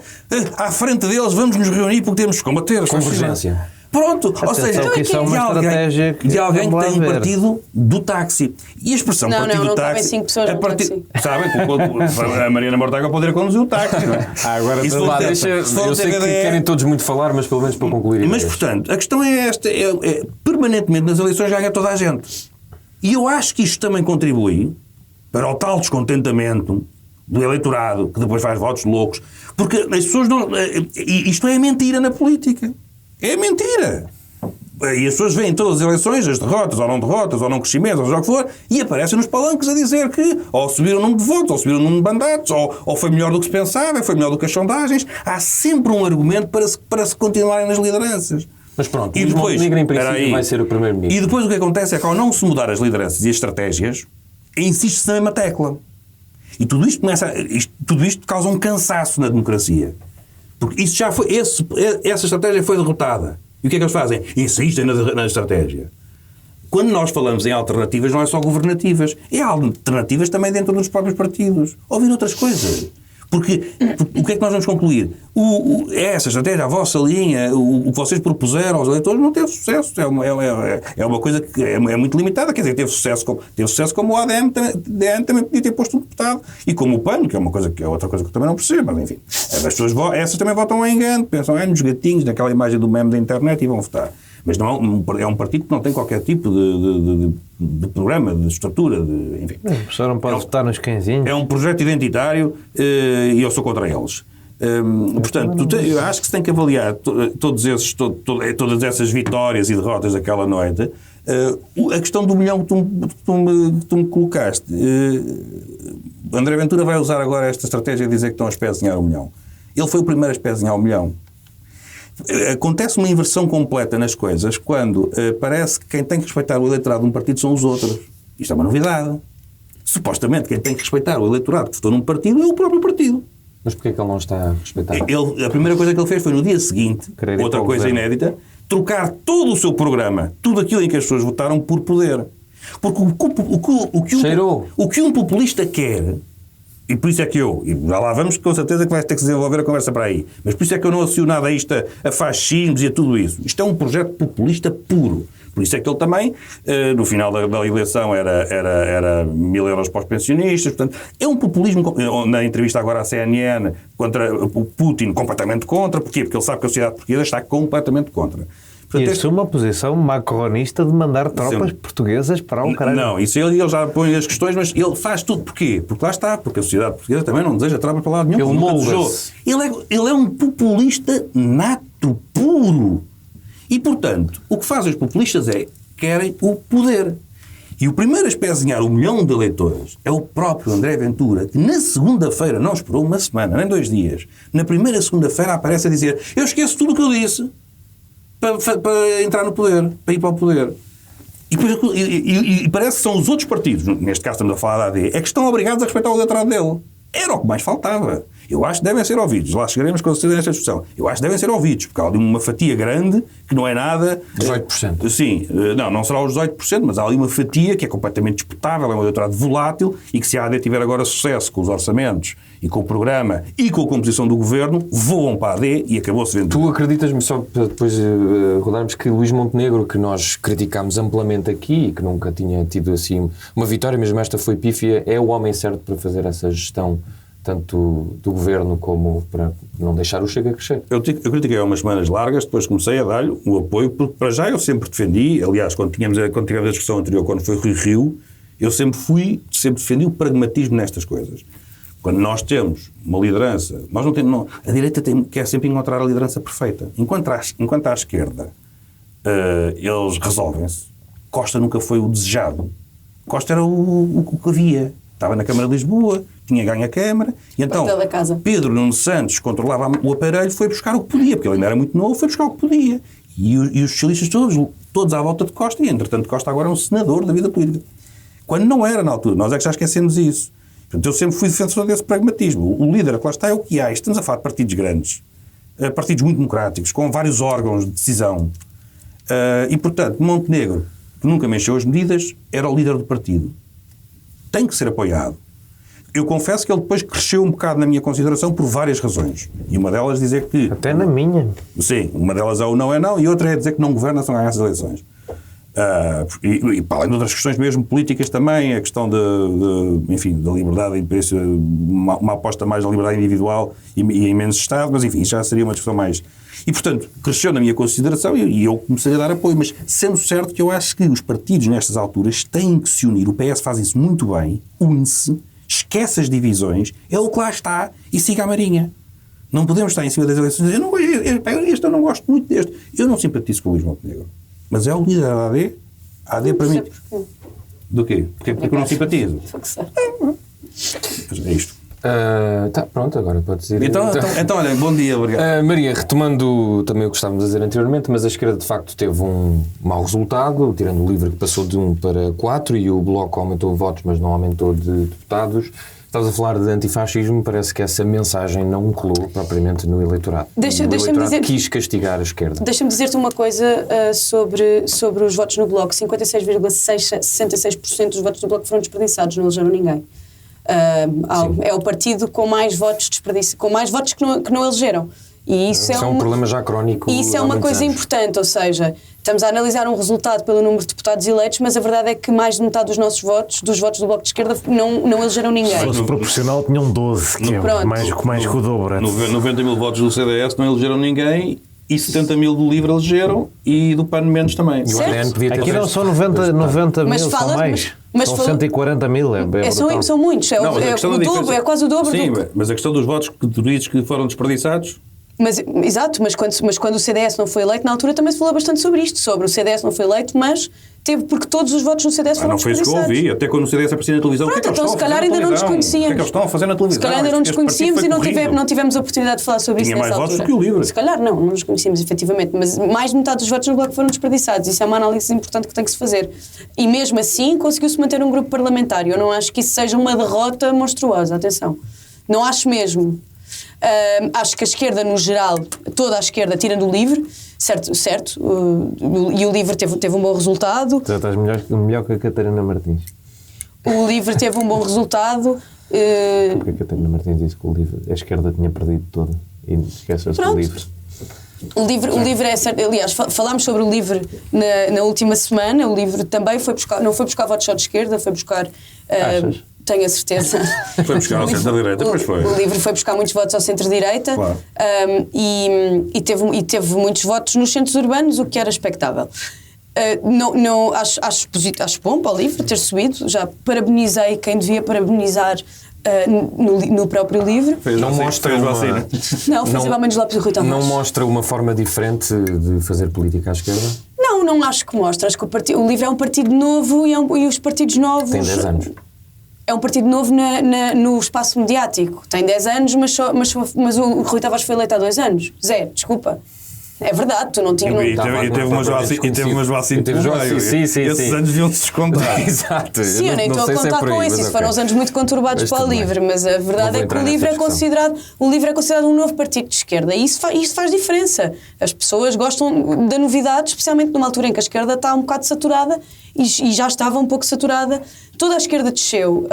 À frente deles, vamos nos reunir porque temos que combater a convergência. Pronto, ou seja, isso é uma estratégia de alguém que tem um partido do táxi. E a expressão partido do táxi... Não, 5 pessoas no táxi. Sabem, a Mariana Mortágua poderia conduzir o táxi, não é? Agora eu sei que querem todos muito falar, mas pelo menos para concluir. Mas, portanto, a questão é esta. Permanentemente nas eleições ganha toda a gente. E eu acho que isto também contribui para o tal descontentamento do eleitorado, que depois faz votos loucos. Porque as pessoas não... Isto é mentira na política. É mentira. E as pessoas veem todas as eleições, as derrotas, ou não crescimentos, ou seja o que for, e aparecem nos palanques a dizer que ou subiram o número de votos, ou subiram o número de mandatos, ou foi melhor do que se pensava, foi melhor do que as sondagens. Há sempre um argumento para se continuarem nas lideranças. Mas pronto, e depois, o Montenegro em princípio vai ser o primeiro-ministro. E depois o que acontece é que ao não se mudar as lideranças e as estratégias, insiste-se na mesma tecla. E tudo isto causa um cansaço na democracia. Porque isso já foi, essa estratégia foi derrotada. E o que é que eles fazem? Insistem na estratégia. Quando nós falamos em alternativas, não é só governativas. É alternativas também dentro dos próprios partidos. Ouvir outras coisas. Porque o que é que nós vamos concluir? Essa estratégia, a vossa linha, o que vocês propuseram aos eleitores não teve sucesso. É uma coisa que é muito limitada. Quer dizer, teve sucesso como o ADN também podia ter posto um deputado. E como o PAN, que é outra coisa que eu também não percebo. Mas enfim, as pessoas essas também votam em engano. Pensam nos gatinhos, naquela imagem do meme da internet e vão votar. Mas não é um partido que não tem qualquer tipo de programa, de estrutura, enfim. A pessoa não pode votar nos cãezinhos. É um projeto identitário e eu sou contra eles. Portanto, eu acho que se tem que avaliar todas essas vitórias e derrotas daquela noite. A questão do milhão que tu me colocaste. André Ventura vai usar agora esta estratégia de dizer que estão a espezinhar o milhão. Ele foi o primeiro a espezinhar o milhão. Acontece uma inversão completa nas coisas quando parece que quem tem que respeitar o eleitorado de um partido são os outros. Isto é uma novidade. Supostamente quem tem que respeitar o eleitorado que votou num partido é o próprio partido. Mas porquê que ele não está a respeitar? A primeira coisa que ele fez foi no dia seguinte, outra coisa inédita, trocar todo o seu programa, tudo aquilo em que as pessoas votaram, por poder. Porque o que um populista quer... E por isso é que e já lá vamos com certeza que vai ter que desenvolver a conversa para aí, mas por isso é que eu não associo nada a isto, a fascismos e a tudo isso. Isto é um projeto populista puro. Por isso é que ele também, no final da eleição, era 1.000 euros para os pensionistas. Portanto, é um populismo, na entrevista agora à CNN, contra o Putin, completamente contra. Porquê? Porque ele sabe que a sociedade portuguesa está completamente contra. Portanto, isso é uma posição macronista de mandar tropas portuguesas para a Ucrânia. Não, isso ele já põe as questões, mas ele faz tudo. Porquê? Porque lá está, porque a sociedade portuguesa também não deseja tropas para lá nenhum. Ele é um populista nato, puro. E, portanto, o que fazem os populistas querem o poder. E o primeiro a espezinhar 1 milhão de eleitores é o próprio André Ventura, que na segunda-feira, não esperou uma semana, nem 2 dias, na primeira segunda-feira aparece a dizer: eu esqueço tudo o que eu disse para entrar no poder, para ir para o poder. E parece que são os outros partidos, neste caso estamos a falar da AD, é que estão obrigados a respeitar o eleitorado dele. Era o que mais faltava. Eu acho que devem ser ouvidos. Lá chegaremos com certeza nesta discussão. Eu acho que devem ser ouvidos, porque há ali uma fatia grande que não é nada... 18%. Sim. Não será os 18%, mas há ali uma fatia que é completamente disputável, é um eleitorado volátil e que se a AD tiver agora sucesso com os orçamentos e com o programa e com a composição do governo, voam para a AD e acabou-se vendo. Tu acreditas-me, só para depois rodarmos, que Luís Montenegro, que nós criticámos amplamente aqui e que nunca tinha tido assim uma vitória, mesmo esta foi pífia, é o homem certo para fazer essa gestão, tanto do governo como para não deixar o Chega crescer? Eu critiquei há umas semanas largas, depois comecei a dar-lhe o apoio, porque para já eu sempre defendi, aliás, quando tivemos a discussão anterior, quando foi Rui Rio, eu sempre defendi o pragmatismo nestas coisas. Quando nós temos uma liderança, nós não temos, a direita quer sempre encontrar a liderança perfeita. Enquanto à esquerda eles resolvem-se, Costa nunca foi o desejado. Costa era o que havia. Estava na Câmara de Lisboa, tinha ganho a Câmara, e então Pedro Nuno Santos controlava o aparelho, foi buscar o que podia, porque ele ainda era muito novo, foi buscar o que podia. E os socialistas todos à volta de Costa, e entretanto Costa agora é um senador da vida política. Quando não era na altura, nós é que já esquecemos isso. Portanto, eu sempre fui defensor desse pragmatismo. O líder que lá está é o que há. Estamos a falar de partidos grandes, partidos muito democráticos, com vários órgãos de decisão. E, portanto, Montenegro, que nunca mexeu as medidas, era o líder do partido. Tem que ser apoiado. Eu confesso que ele depois cresceu um bocado na minha consideração por várias razões. E uma delas dizer que... Até na minha. Sim, uma delas é o não é não, e outra é dizer que não governa se não ganhar as eleições. E para além de outras questões mesmo políticas também, a questão enfim, da liberdade e preço, uma aposta mais na liberdade individual e em menos Estado, mas enfim, já seria uma discussão mais... E, portanto, cresceu na minha consideração e eu comecei a dar apoio, mas sendo certo que eu acho que os partidos nestas alturas têm que se unir. O PS faz isso muito bem, une-se, esquece as divisões, é o que lá está e siga a marinha. Não podemos estar em cima das eleições e dizer, eu não gosto muito deste. Eu não simpatizo com o Luís Montenegro, mas é o líder da AD. A AD para mim... Do quê? Porque eu não simpatizo. É isto. Pronto, agora podes ir. Então, olha, bom dia, obrigado. Maria, retomando também o que estávamos a dizer anteriormente, mas a esquerda de facto teve um mau resultado, tirando o LIVRE que passou de 1 para 4 e o Bloco aumentou votos, mas não aumentou de deputados. Estavas a falar de antifascismo, parece que essa mensagem não colou propriamente no eleitorado. O eleitorado quis castigar a esquerda. Deixa-me dizer-te uma coisa sobre os votos no Bloco. 56,66% dos votos do Bloco foram desperdiçados, não elegeram ninguém. É o partido com mais votos desperdiçados, com mais votos que não elegeram. E isso é um problema já crónico. E isso é uma coisa importante, ou seja, estamos a analisar um resultado pelo número de deputados eleitos, mas a verdade é que mais de metade dos nossos votos, dos votos do Bloco de Esquerda, não elegeram ninguém. Se fosse proporcional, tinham 12, que é mais que o dobro. 90 mil votos do CDS não elegeram ninguém. E 70 mil do LIVRE elegeram e do PAN menos também. Aqui não são 90 mil, são mais. São 140 mil. São muitos. É o dobro, é quase o dobro. Sim, mas a questão dos votos que tu dizes que foram desperdiçados... Exato, mas quando o CDS não foi eleito, na altura também se falou bastante sobre isto. Sobre o CDS não foi eleito, mas teve porque todos os votos no CDS foram desperdiçados. Não foi isso que eu ouvi. Até quando o CDS aparecia na televisão, pronto, então se calhar ainda não nos conhecíamos. O que é que eles estão a fazer na televisão? Se calhar ainda não nos conhecíamos e não tivemos a oportunidade de falar sobre isso nessa altura. Tinha mais votos do que o LIVRE. Se calhar não nos conhecíamos efetivamente, mas mais de metade dos votos no Bloco foram desperdiçados. Isso é uma análise importante que tem que se fazer. E mesmo assim conseguiu-se manter um grupo parlamentar. Eu não acho que isso seja uma derrota monstruosa, atenção. Não acho mesmo. Acho que a esquerda, no geral, toda a esquerda, tirando o LIVRE, certo, e o LIVRE teve um bom resultado. Já estás melhor que a Catarina Martins. O LIVRE teve um bom resultado. Porque a Catarina Martins disse que o LIVRE, a esquerda tinha perdido toda e esqueceu-se do LIVRE. O LIVRE é certo. Aliás, falámos sobre o LIVRE na última semana. O LIVRE também não foi buscar votos só de esquerda, foi buscar. Tenho a certeza. Foi buscar ao centro-direita, depois foi. O LIVRE foi buscar muitos votos ao centro-direita, claro. E teve muitos votos nos centros urbanos, o que era expectável. Acho bom para o LIVRE ter subido. Já parabenizei quem devia parabenizar no próprio LIVRE. Não mostra uma... Não, fez igual menos Lopes e Rui Tomás. Não mostra uma forma diferente de fazer política à esquerda? Não acho que mostra. Acho que o LIVRE é um partido novo e os partidos novos... Tem 10 anos. É um partido novo no espaço mediático. Tem 10 anos, mas o Rui Tavares foi eleito há 2 anos. Desculpa. É verdade, tu não tinhas. E teve umas vacinas. Esses anos deviam-se descontar. Exato. Sim, eu nem estou a sei se contar por aí, com mas isso. ok. Foram os anos muito conturbados Mas para o tudo bem. LIVRE, mas a verdade Não é que vou o LIVRE entrar é considerado um novo partido de esquerda e isso faz diferença. As pessoas gostam da novidade, especialmente numa altura em que a esquerda está um bocado saturada e já estava um pouco saturada. Toda a esquerda desceu,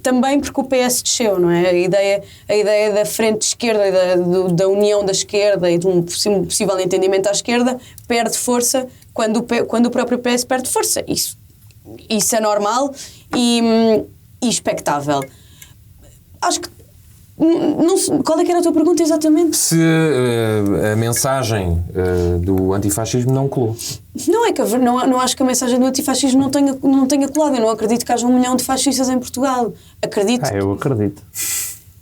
também porque o PS desceu, não é? A ideia da frente de esquerda e da união da esquerda e de um possível entendimento à esquerda perde força quando o próprio PS perde força. Isso é normal e expectável. Acho que... qual é que era a tua pergunta exatamente? Se a mensagem do antifascismo não colou. Não é que não acho que a mensagem do antifascismo não tenha colado. Eu não acredito que haja 1 milhão de fascistas em Portugal. Acredito. Eu acredito.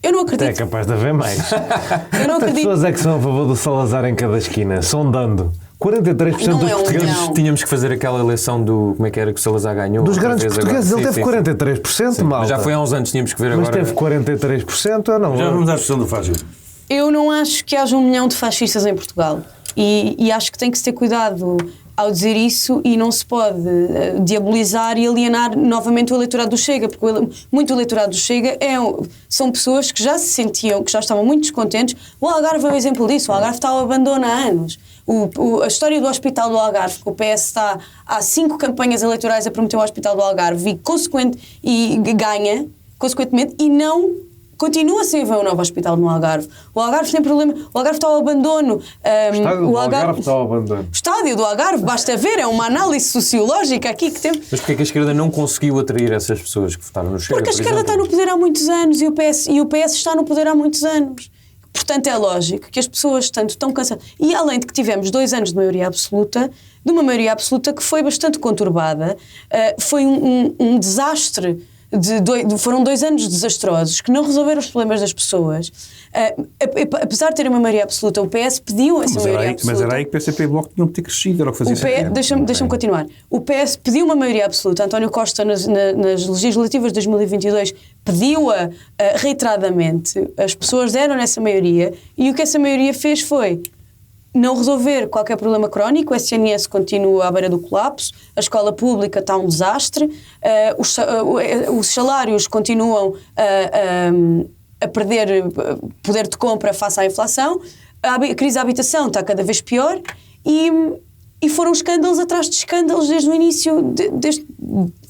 Eu não acredito. É capaz de haver mais. Eu não Quantas acredito. pessoas é que são a favor do Salazar em cada esquina? Sondando. 43% Não dos é um portugueses. milhão. Tínhamos que fazer aquela eleição do... Como é que era que o Salazar ganhou? Dos outra grandes vez portugueses, agora. ele teve 43%, Sim, malta. mas já foi há uns anos, tínhamos que ver Mas agora. teve 43%, eu não. Já vamos à discussão do fascismo. Eu não acho que haja 1 milhão de fascistas em Portugal. E acho que tem que se ter cuidado ao dizer isso e não se pode diabolizar e alienar novamente o eleitorado do Chega, porque muito eleitorado do Chega são pessoas que já se sentiam, que já estavam muito descontentes. O Algarve é um exemplo disso. O Algarve está ao abandono há anos. A história do Hospital do Algarve, que o PS está há 5 campanhas eleitorais a prometer o Hospital do Algarve e ganha, consequentemente, e não continua sem haver um novo hospital no Algarve. O Algarve tem problema. O Algarve está ao abandono. O estádio do Algarve está ao abandono. O estádio do Algarve, basta ver, é uma análise sociológica aqui que temos. Mas porquê que a esquerda não conseguiu atrair essas pessoas que votaram no Chega? Porque a esquerda está no poder há muitos anos e o PS está no poder há muitos anos. Portanto, é lógico que as pessoas estão cansadas. E além de que tivemos 2 anos de maioria absoluta, de uma maioria absoluta que foi bastante conturbada, foi um desastre. Foram 2 anos desastrosos que não resolveram os problemas das pessoas. Apesar de ter uma maioria absoluta, o PS pediu essa maioria absoluta. Mas era aí que o PCP e o Bloco tinham de ter crescido, era o que fazia sentido. Deixa-me continuar. O PS pediu uma maioria absoluta. António Costa, nas legislativas de 2022, pediu-a reiteradamente. As pessoas deram nessa maioria e o que essa maioria fez foi não resolver qualquer problema crónico. O SNS continua à beira do colapso, a escola pública está um desastre, os salários continuam a perder poder de compra face à inflação, a crise da habitação está cada vez pior e foram escândalos atrás de escândalos desde o início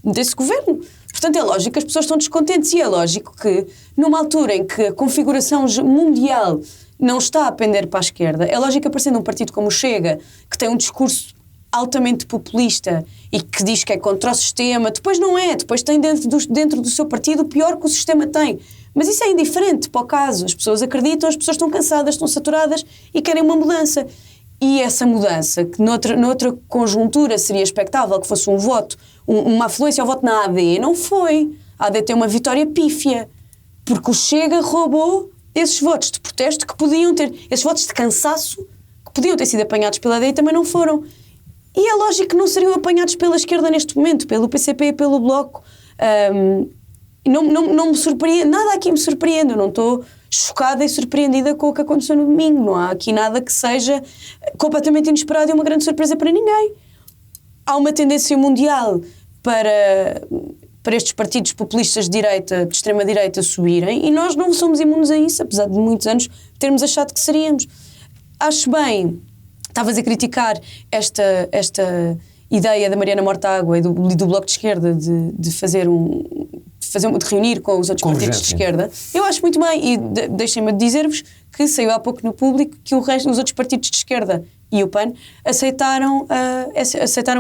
desse governo. Portanto, é lógico que as pessoas estão descontentes e é lógico que, numa altura em que a configuração mundial não está a pender para a esquerda, é lógico que aparecendo um partido como o Chega, que tem um discurso altamente populista e que diz que é contra o sistema, depois não é, depois tem dentro do seu partido o pior que o sistema tem. Mas isso é indiferente para o caso. As pessoas acreditam, as pessoas estão cansadas, estão saturadas e querem uma mudança. E essa mudança, que noutra conjuntura seria expectável que fosse um voto, uma afluência ao voto na AD, não foi. A AD tem uma vitória pífia, porque o Chega roubou esses votos de protesto que podiam ter, esses votos de cansaço que podiam ter sido apanhados pela AD e também não foram. E é lógico que não seriam apanhados pela esquerda neste momento, pelo PCP e pelo Bloco. Não me surpreende, nada aqui me surpreende, eu não estou chocada e surpreendida com o que aconteceu no domingo, não há aqui nada que seja completamente inesperado e uma grande surpresa para ninguém. Há uma tendência mundial para estes partidos populistas de direita, de extrema-direita subirem e nós não somos imunes a isso, apesar de muitos anos termos achado que seríamos. Acho bem, estavas a criticar esta ideia da Mariana Mortágua e do Bloco de Esquerda de reunir com os outros partidos de esquerda. Eu acho muito bem e deixem-me dizer-vos que saiu há pouco no público que os outros partidos de esquerda e o PAN aceitaram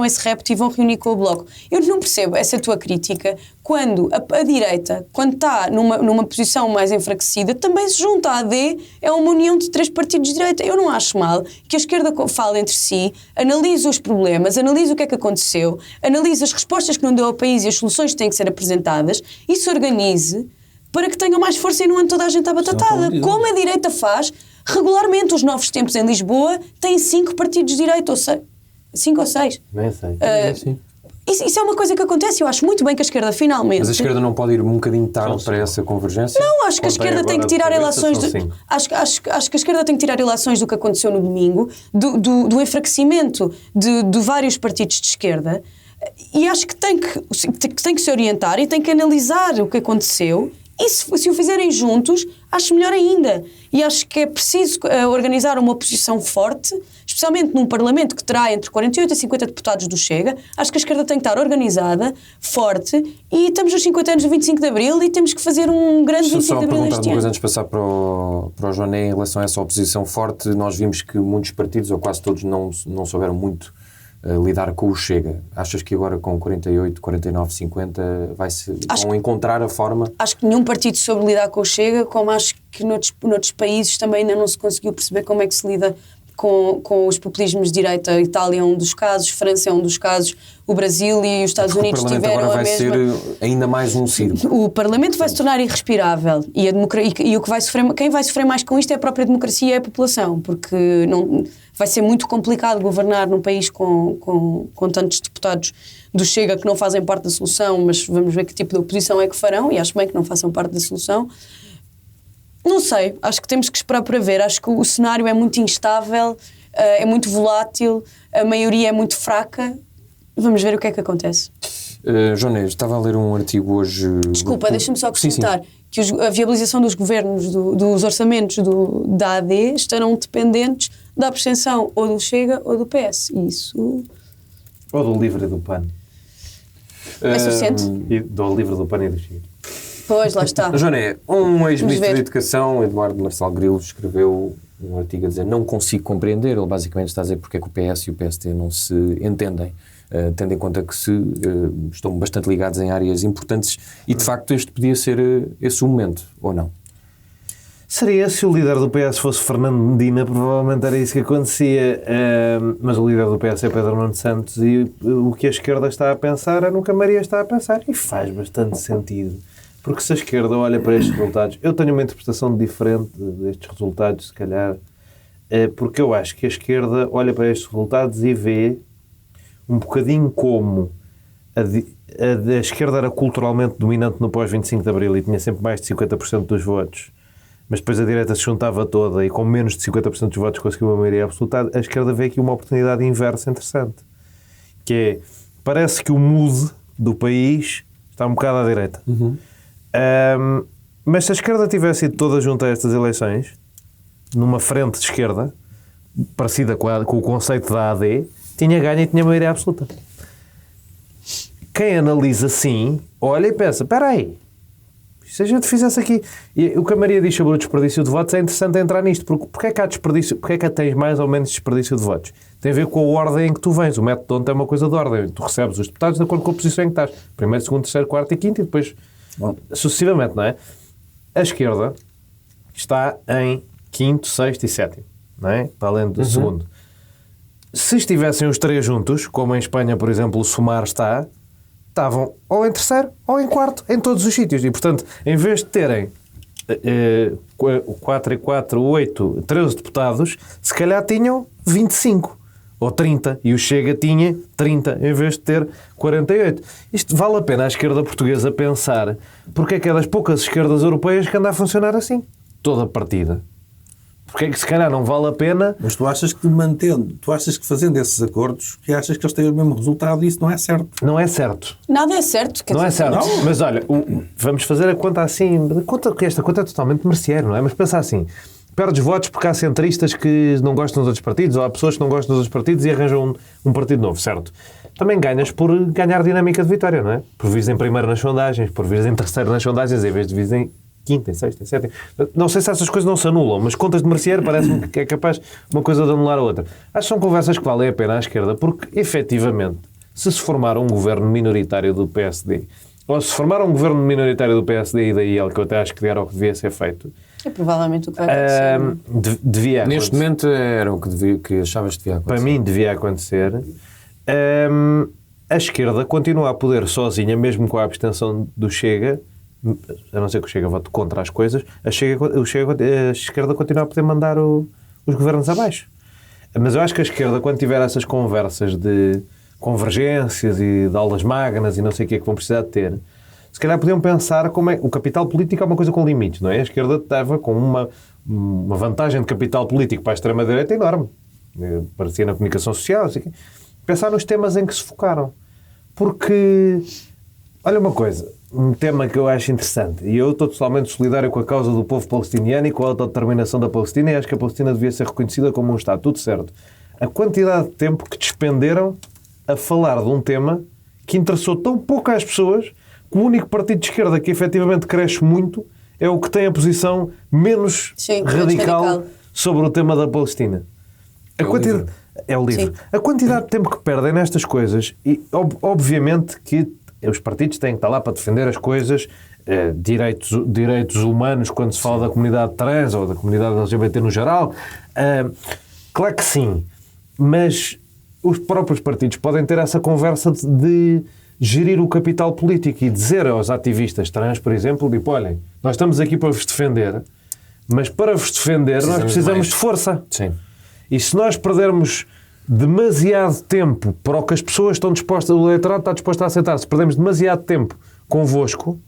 esse repto e vão reunir com o Bloco. Eu não percebo essa tua crítica quando a direita, quando está numa posição mais enfraquecida, também se junta à AD, é uma união de 3 partidos de direita. Eu não acho mal que a esquerda fale entre si, analise os problemas, analise o que é que aconteceu, analise as respostas que não deu ao país e as soluções que têm que ser apresentadas e se organize para que tenha mais força e não ande toda a gente à batatada. Como a direita faz regularmente. Os Novos Tempos em Lisboa têm 5 partidos de direita, ou 5 ou 6. Nem sei. Isso é uma coisa que acontece. Eu acho muito bem que a esquerda finalmente... Mas a esquerda não pode ir um bocadinho tarde para essa convergência? Não, acho que a esquerda tem que tirar relações... Acho que a esquerda tem que tirar relações do que aconteceu no domingo, do enfraquecimento de vários partidos de esquerda, e acho que tem que se orientar e tem que analisar o que aconteceu. E se o fizerem juntos, acho melhor ainda. E acho que é preciso organizar uma oposição forte, especialmente num Parlamento que terá entre 48 e 50 deputados do Chega. Acho que a esquerda tem que estar organizada, forte, e estamos nos 50 anos do 25 de Abril e temos que fazer um grande 25 de Abril este ano. Só perguntar antes de passar para o Joné em relação a essa oposição forte. Nós vimos que muitos partidos, ou quase todos, não souberam muito lidar com o Chega. Achas que agora com 48, 49, 50 vão encontrar a forma? Acho que nenhum partido soube lidar com o Chega, como acho que noutros países também ainda não se conseguiu perceber como é que se lida com os populismos de direita. A Itália é um dos casos, França é um dos casos, o Brasil e os Estados Unidos tiveram a mesma... O Parlamento agora vai ser ainda mais um circo. O Parlamento vai se tornar irrespirável e o que vai sofrer, quem vai sofrer mais com isto é a própria democracia e a população, porque vai ser muito complicado governar num país com tantos deputados do Chega que não fazem parte da solução, mas vamos ver que tipo de oposição é que farão, e acho bem que não façam parte da solução. Não sei, acho que temos que esperar para ver. Acho que o cenário é muito instável, é muito volátil, a maioria é muito fraca. Vamos ver o que é que acontece. Joné, estava a ler um artigo hoje... Desculpa, deixa-me só acrescentar que a viabilização dos governos, dos orçamentos da AD estarão dependentes da abstenção ou do Chega ou do PS. Isso... Ou do LIVRE e do PAN. É suficiente? Do LIVRE, do PAN e do Chega. Pois, lá está. Joné, um ex-ministro da Educação, Eduardo Marçal Grilo, escreveu um artigo a dizer: não consigo compreender. Ele basicamente está a dizer porque é que o PS e o PST não se entendem, tendo em conta que estão bastante ligados em áreas importantes, e de facto este podia ser esse o momento, ou não? Seria, se o líder do PS fosse Fernando Medina, provavelmente era isso que acontecia, mas o líder do PS é Pedro Nuno Santos, e o que a esquerda está a pensar é no que a Maria está a pensar, e faz bastante sentido. Porque se a esquerda olha para estes resultados, eu tenho uma interpretação diferente destes resultados, se calhar, porque eu acho que a esquerda olha para estes resultados e vê um bocadinho como a esquerda era culturalmente dominante no pós-25 de Abril e tinha sempre mais de 50% dos votos, mas depois a direita se juntava toda e com menos de 50% dos votos conseguiu uma maioria absoluta. A esquerda vê aqui uma oportunidade inversa interessante, que é, parece que o mood do país está um bocado à direita. Mas se a esquerda tivesse ido toda junto a estas eleições, numa frente de esquerda, parecida com o conceito da AD, tinha ganho e tinha maioria absoluta. Quem analisa assim, olha e pensa, espera aí, se a gente fizesse aqui... E o que a Maria diz sobre o desperdício de votos é interessante entrar nisto, porque porquê é que há desperdício, porquê é que tens mais ou menos desperdício de votos? Tem a ver com a ordem em que tu vens. O método de ontem é uma coisa de ordem. Tu recebes os deputados de acordo com a posição em que estás. Primeiro, segundo, terceiro, quarto e quinto, e depois... sucessivamente, não é? A esquerda está em quinto, sexto e sétimo, não é? Para além do segundo. Se estivessem os três juntos, como em Espanha, por exemplo, o Sumar estavam ou em terceiro ou em quarto, em todos os sítios. E, portanto, em vez de terem 4 e 4, 8, 13 deputados, se calhar tinham 25. Ou 30, e o Chega tinha 30, em vez de ter 48. Isto vale a pena à esquerda portuguesa pensar, porque é que é das poucas esquerdas europeias que anda a funcionar assim, toda a partida. Porque é que se calhar não vale a pena... Mas tu achas que fazendo esses acordos, que achas que eles têm o mesmo resultado, e isso não é certo? Não é certo. Nada é certo. Não é certo. Não. Mas olha, vamos fazer a conta assim, esta conta é totalmente merceeiro, não é? Mas pensa assim... Perdes votos porque há centristas que não gostam dos outros partidos, ou há pessoas que não gostam dos outros partidos e arranjam um partido novo, certo? Também ganhas por ganhar dinâmica de vitória, não é? Por vires em primeiro nas sondagens, por vires em terceiro nas sondagens, em vez de vires em quinta, em sexta, em sétima. Não sei se essas coisas não se anulam, mas contas de merceeiro parece-me que é capaz uma coisa de anular a outra. Acho que são conversas que valem a pena à esquerda, porque, efetivamente, se formar um governo minoritário do PSD, ou se formar um governo minoritário do PSD e da IEL, que eu até acho que era o que devia ser feito... É provavelmente o que vai acontecer. Devia acontecer. Neste momento era o que achavas que devia acontecer. Para mim devia acontecer. A esquerda continua a poder sozinha, mesmo com a abstenção do Chega, a não ser que o Chega vote contra as coisas, a esquerda continua a poder mandar os governos abaixo. Mas eu acho que a esquerda, quando tiver essas conversas de convergências e de aulas magnas e não sei o que é que vão precisar de ter, se calhar podiam pensar como é... O capital político é uma coisa com limites, não é? A esquerda estava com uma vantagem de capital político para a extrema-direita enorme. Parecia na comunicação social, não sei o quê. Pensar nos temas em que se focaram. Porque, olha uma coisa, um tema que eu acho interessante, e eu estou totalmente solidário com a causa do povo palestiniano e com a autodeterminação da Palestina, e acho que a Palestina devia ser reconhecida como um Estado, tudo certo. A quantidade de tempo que despenderam a falar de um tema que interessou tão pouco às pessoas que o único partido de esquerda que efetivamente cresce muito é o que tem a posição menos radical sobre o tema da Palestina. É o livro. A quantidade de tempo que perdem nestas coisas, e obviamente que os partidos têm que estar lá para defender as coisas, direitos humanos, quando se fala da comunidade trans ou da comunidade LGBT no geral, claro que sim, mas os próprios partidos podem ter essa conversa de gerir o capital político e dizer aos ativistas trans, por exemplo, tipo, olhem, nós estamos aqui para vos defender, mas para vos defender nós precisamos de força. Sim. E se nós perdermos demasiado tempo para o que as pessoas estão dispostas, o eleitorado está disposto a aceitar, se perdemos demasiado tempo convosco,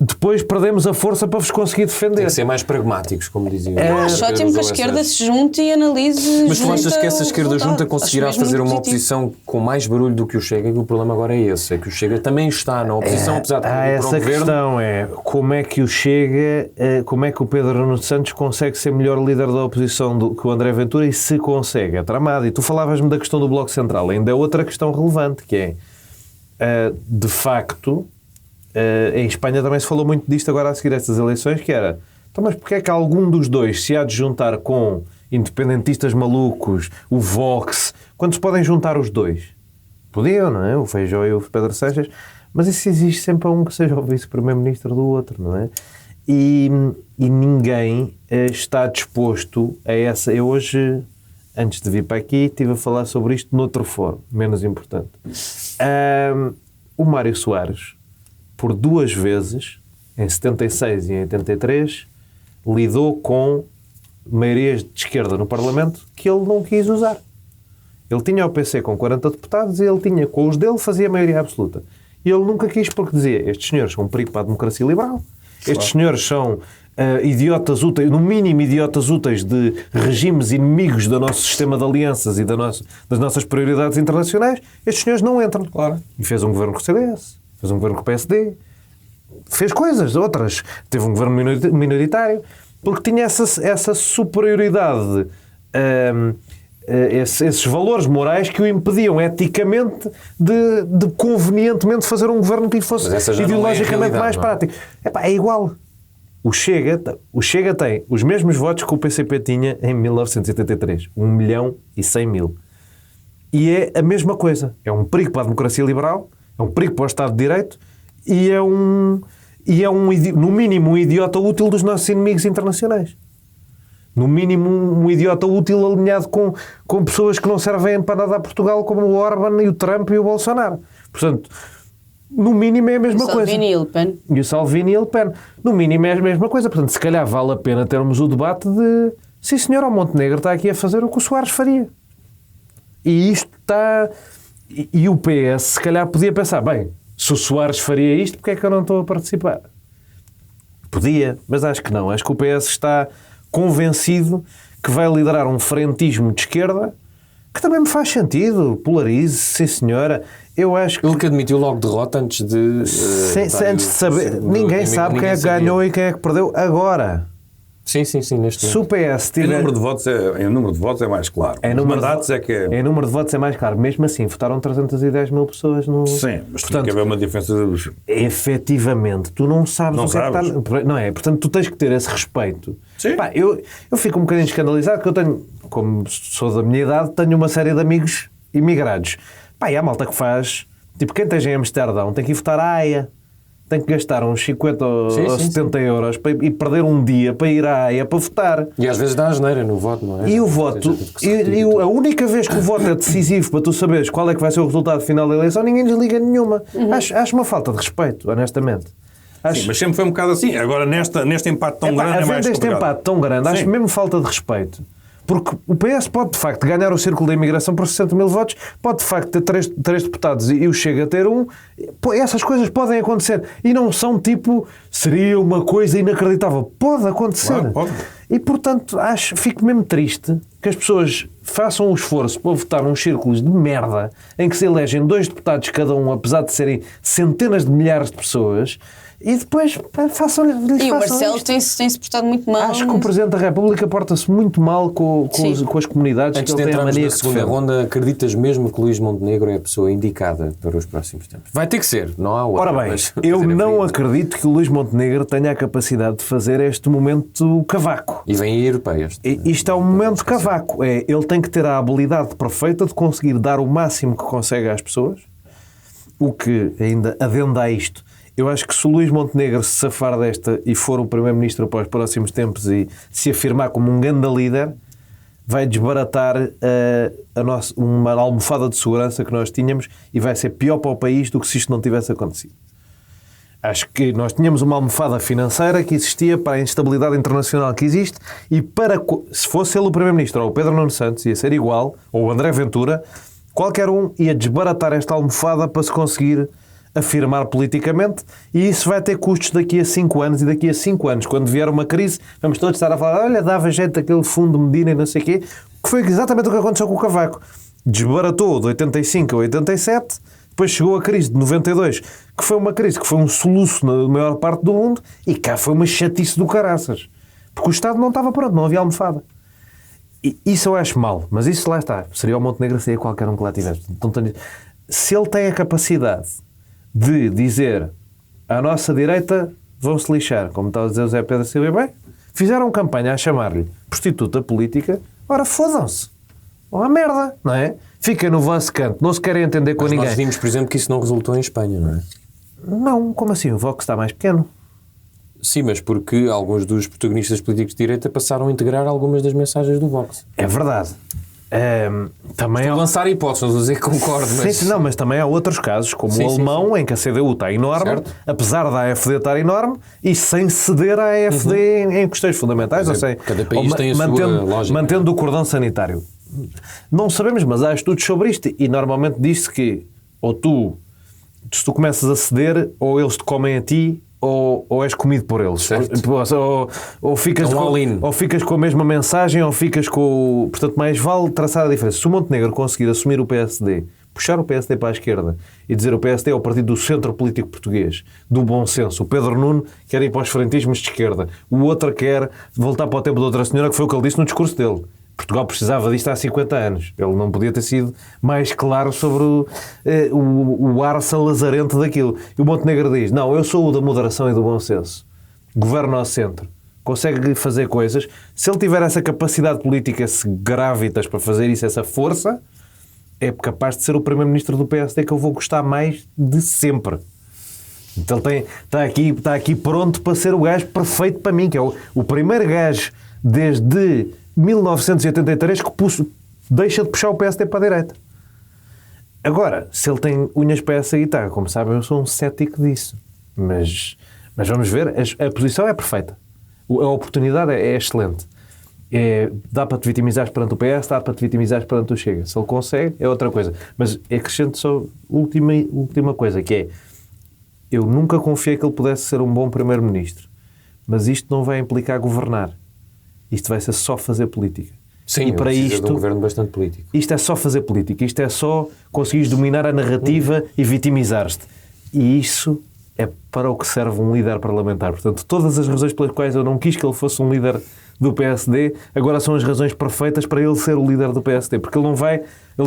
depois perdemos a força para vos conseguir defender. Tem que ser mais pragmáticos, como diziam. Eu acho ótimo que a esquerda se junte e analise. Mas tu achas que essa esquerda junta conseguirá fazer uma oposição com mais barulho do que o Chega? E o problema agora é esse, é que o Chega também está na oposição, apesar de essa questão é como é que o Chega, como é que o Pedro Nuno Santos consegue ser melhor líder da oposição do que o André Ventura, e se consegue, é tramado. E tu falavas-me da questão do Bloco Central, ainda é outra questão relevante, que é, de facto, em Espanha também se falou muito disto agora a seguir estas eleições, que era, então, mas porque é que algum dos dois se há de juntar com independentistas malucos, o Vox, quando se podem juntar os dois? Podiam, não é? O Feijóo e o Pedro Sánchez, mas isso existe sempre a um que seja o vice-primeiro-ministro do outro, não é? E ninguém está disposto a essa... Eu hoje, antes de vir para aqui, estive a falar sobre isto noutro fórum, menos importante. O Mário Soares, por 2 vezes, em 76 e em 83, lidou com maiorias de esquerda no Parlamento que ele não quis usar. Ele tinha o PC com 40 deputados e ele tinha, com os dele, fazia maioria absoluta. E ele nunca quis, porque dizia, estes senhores são um perigo para a democracia liberal, estes senhores são idiotas úteis, no mínimo idiotas úteis de regimes inimigos do nosso sistema de alianças e das nossas prioridades internacionais, estes senhores não entram. Claro. E fez um governo com o CDS. Fez um governo com o PSD, fez coisas, outras, teve um governo minoritário, porque tinha essa superioridade, esses valores morais que o impediam eticamente de convenientemente fazer um governo que lhe fosse ideologicamente mais prático. É igual. O Chega tem os mesmos votos que o PCP tinha em 1983, 1.100.000. E é a mesma coisa. É um perigo para a democracia liberal, é um perigo para o Estado de Direito e é no mínimo um idiota útil dos nossos inimigos internacionais. No mínimo um idiota útil alinhado com pessoas que não servem para nada a Portugal, como o Orbán e o Trump e o Bolsonaro. Portanto, no mínimo é a mesma coisa. E o Salvini e o Le Pen. No mínimo é a mesma coisa. Portanto, se calhar vale a pena termos o debate de sim senhor, o Montenegro está aqui a fazer o que o Soares faria. E isto está... E o PS, se calhar, podia pensar, bem, se o Soares faria isto, porque é que eu não estou a participar? Podia, mas acho que não. Acho que o PS está convencido que vai liderar um frentismo de esquerda que também me faz sentido. Polarize, sim senhora. Eu acho que... Ele que admitiu logo derrota antes de... antes de saber. Ninguém sabe quem é que ganhou e quem é que perdeu agora. Sim, neste momento. Se o PS tiver... Em número de votos é mais claro. Os mandatos é que é... Em número de votos é mais claro. Mesmo assim, votaram 310.000 pessoas no... Sim, mas portanto, tem que haver uma diferença... Efetivamente, tu não sabes não o que sabes. é que está... Não é? Portanto, tu tens que ter esse respeito. Sim. Pá, eu fico um bocadinho escandalizado, porque eu tenho, como sou da minha idade, tenho uma série de amigos imigrados. Pá, e há malta que faz... Tipo, quem esteja em Amsterdão tem que ir votar à AIA. Tem que gastar uns 50 ou 70 euros e perder um dia para ir à AIA para votar. E às vezes dá asneira no voto, não é? E o voto, a única vez que o voto é decisivo para tu saberes qual é que vai ser o resultado final da eleição, ninguém desliga nenhuma. Acho uma falta de respeito, honestamente. Sim, mas sempre foi um bocado assim. Agora, neste empate tão grande, é mais havendo este empate tão grande, acho mesmo falta de respeito. Porque o PS pode, de facto, ganhar o círculo da imigração por 60 mil votos, pode, de facto, ter três deputados e o Chega a ter um. Essas coisas podem acontecer. E não são tipo, seria uma coisa inacreditável. Pode acontecer. Claro, pode. E, portanto, fico mesmo triste que as pessoas façam o esforço para votar uns círculos de merda em que se elegem 2 deputados cada um, apesar de serem centenas de milhares de pessoas, e depois façam-lhe. E o Marcelo tem-se portado muito mal. Acho que o Presidente da República porta-se muito mal com as comunidades. Antes que de ele tem a entrarmos mania na que segunda defende. ronda, acreditas mesmo que Luís Montenegro é a pessoa indicada para os próximos tempos? Vai ter que ser, não há outra. Ora bem, mas eu fazer a não vida. acredito que o Luís Montenegro tenha a capacidade de fazer este momento cavaco. E vem aí europeias. Isto é um momento cavaco. Ele tem que ter a habilidade perfeita de conseguir dar o máximo que consegue às pessoas. O que ainda adenda a isto. Eu acho que se o Luís Montenegro se safar desta e for o Primeiro-Ministro para os próximos tempos e se afirmar como um grande líder, vai desbaratar uma almofada de segurança que nós tínhamos e vai ser pior para o país do que se isto não tivesse acontecido. Acho que nós tínhamos uma almofada financeira que existia para a instabilidade internacional que existe e se fosse ele o Primeiro-Ministro ou o Pedro Nuno Santos, ia ser igual, ou o André Ventura, qualquer um ia desbaratar esta almofada para se conseguir afirmar politicamente, e isso vai ter custos daqui a 5 anos, e daqui a 5 anos, quando vier uma crise, vamos todos estar a falar, olha, dava jeito aquele fundo Medina e não sei o quê, que foi exatamente o que aconteceu com o Cavaco. Desbaratou de 85 a 87, depois chegou a crise de 92, que foi uma crise que foi um soluço na maior parte do mundo, e cá foi uma chatice do caraças. Porque o Estado não estava pronto, não havia almofada. E isso eu acho mal, mas isso lá está. Seria o Montenegro, seria qualquer um que lá tivesse. Se ele tem a capacidade de dizer à nossa direita vão-se lixar, como está a dizer o Zé Pedro Silva, bem, fizeram campanha a chamar-lhe prostituta política, ora fodam-se. Vão à merda, não é? Fiquem no vosso canto, não se querem entender com Mas ninguém. nós vimos, por exemplo, que isso não resultou em Espanha, não é? Não, como assim? O Vox está mais pequeno. Sim, mas porque alguns dos protagonistas políticos de direita passaram a integrar algumas das mensagens do Vox. É verdade. Também Estou a lançar hipóteses, não estou a dizer que concordo, mas... Sim, não, mas também há outros casos, como Sim, o sim, alemão, em que a CDU está enorme, Certo. apesar da AfD estar enorme, e sem ceder à AfD em questões fundamentais, Mas ou é, seja, cada país tem a sua lógica. mantendo o cordão sanitário. Não sabemos, mas há estudos sobre isto, e normalmente diz-se que se tu começas a ceder, ou eles te comem a ti, ou és comido por eles. Ou ficas com a mesma mensagem, ou ficas com o... Portanto, mais vale traçar a diferença. Se o Montenegro conseguir assumir o PSD, puxar o PSD para a esquerda e dizer o PSD é o partido do centro político português, do bom senso. O Pedro Nuno quer ir para os frentismos de esquerda. O outro quer voltar para o tempo de outra senhora, que foi o que ele disse no discurso dele. Portugal precisava disto há 50 anos. Ele não podia ter sido mais claro sobre o ar salazarento daquilo. E o Montenegro diz, não, eu sou o da moderação e do bom senso. Governo ao centro. Consegue fazer coisas. Se ele tiver essa capacidade política, esse gravitas para fazer isso, essa força, é capaz de ser o Primeiro-Ministro do PSD que eu vou gostar mais de sempre. Então ele está aqui pronto para ser o gajo perfeito para mim, que é o primeiro gajo desde 1983 que deixa de puxar o PSD para a direita. Agora, se ele tem unhas para essa guitarra, como sabem, eu sou um cético disso. Mas vamos ver, a posição é perfeita. A oportunidade é excelente. Dá para te vitimizar perante o PS, dá para te vitimizar perante o Chega. Se ele consegue, é outra coisa. Mas acrescento só última coisa, que é, eu nunca confiei que ele pudesse ser um bom Primeiro-Ministro. Mas isto não vai implicar governar. Isto vai ser só fazer política. Sim, e para isto, de um governo bastante político. Isto é só fazer política. Isto é só conseguires dominar a narrativa e vitimizar-te. E isso é para o que serve um líder parlamentar. Portanto, todas as razões pelas quais eu não quis que ele fosse um líder do PSD, agora são as razões perfeitas para ele ser o líder do PSD. Porque ele não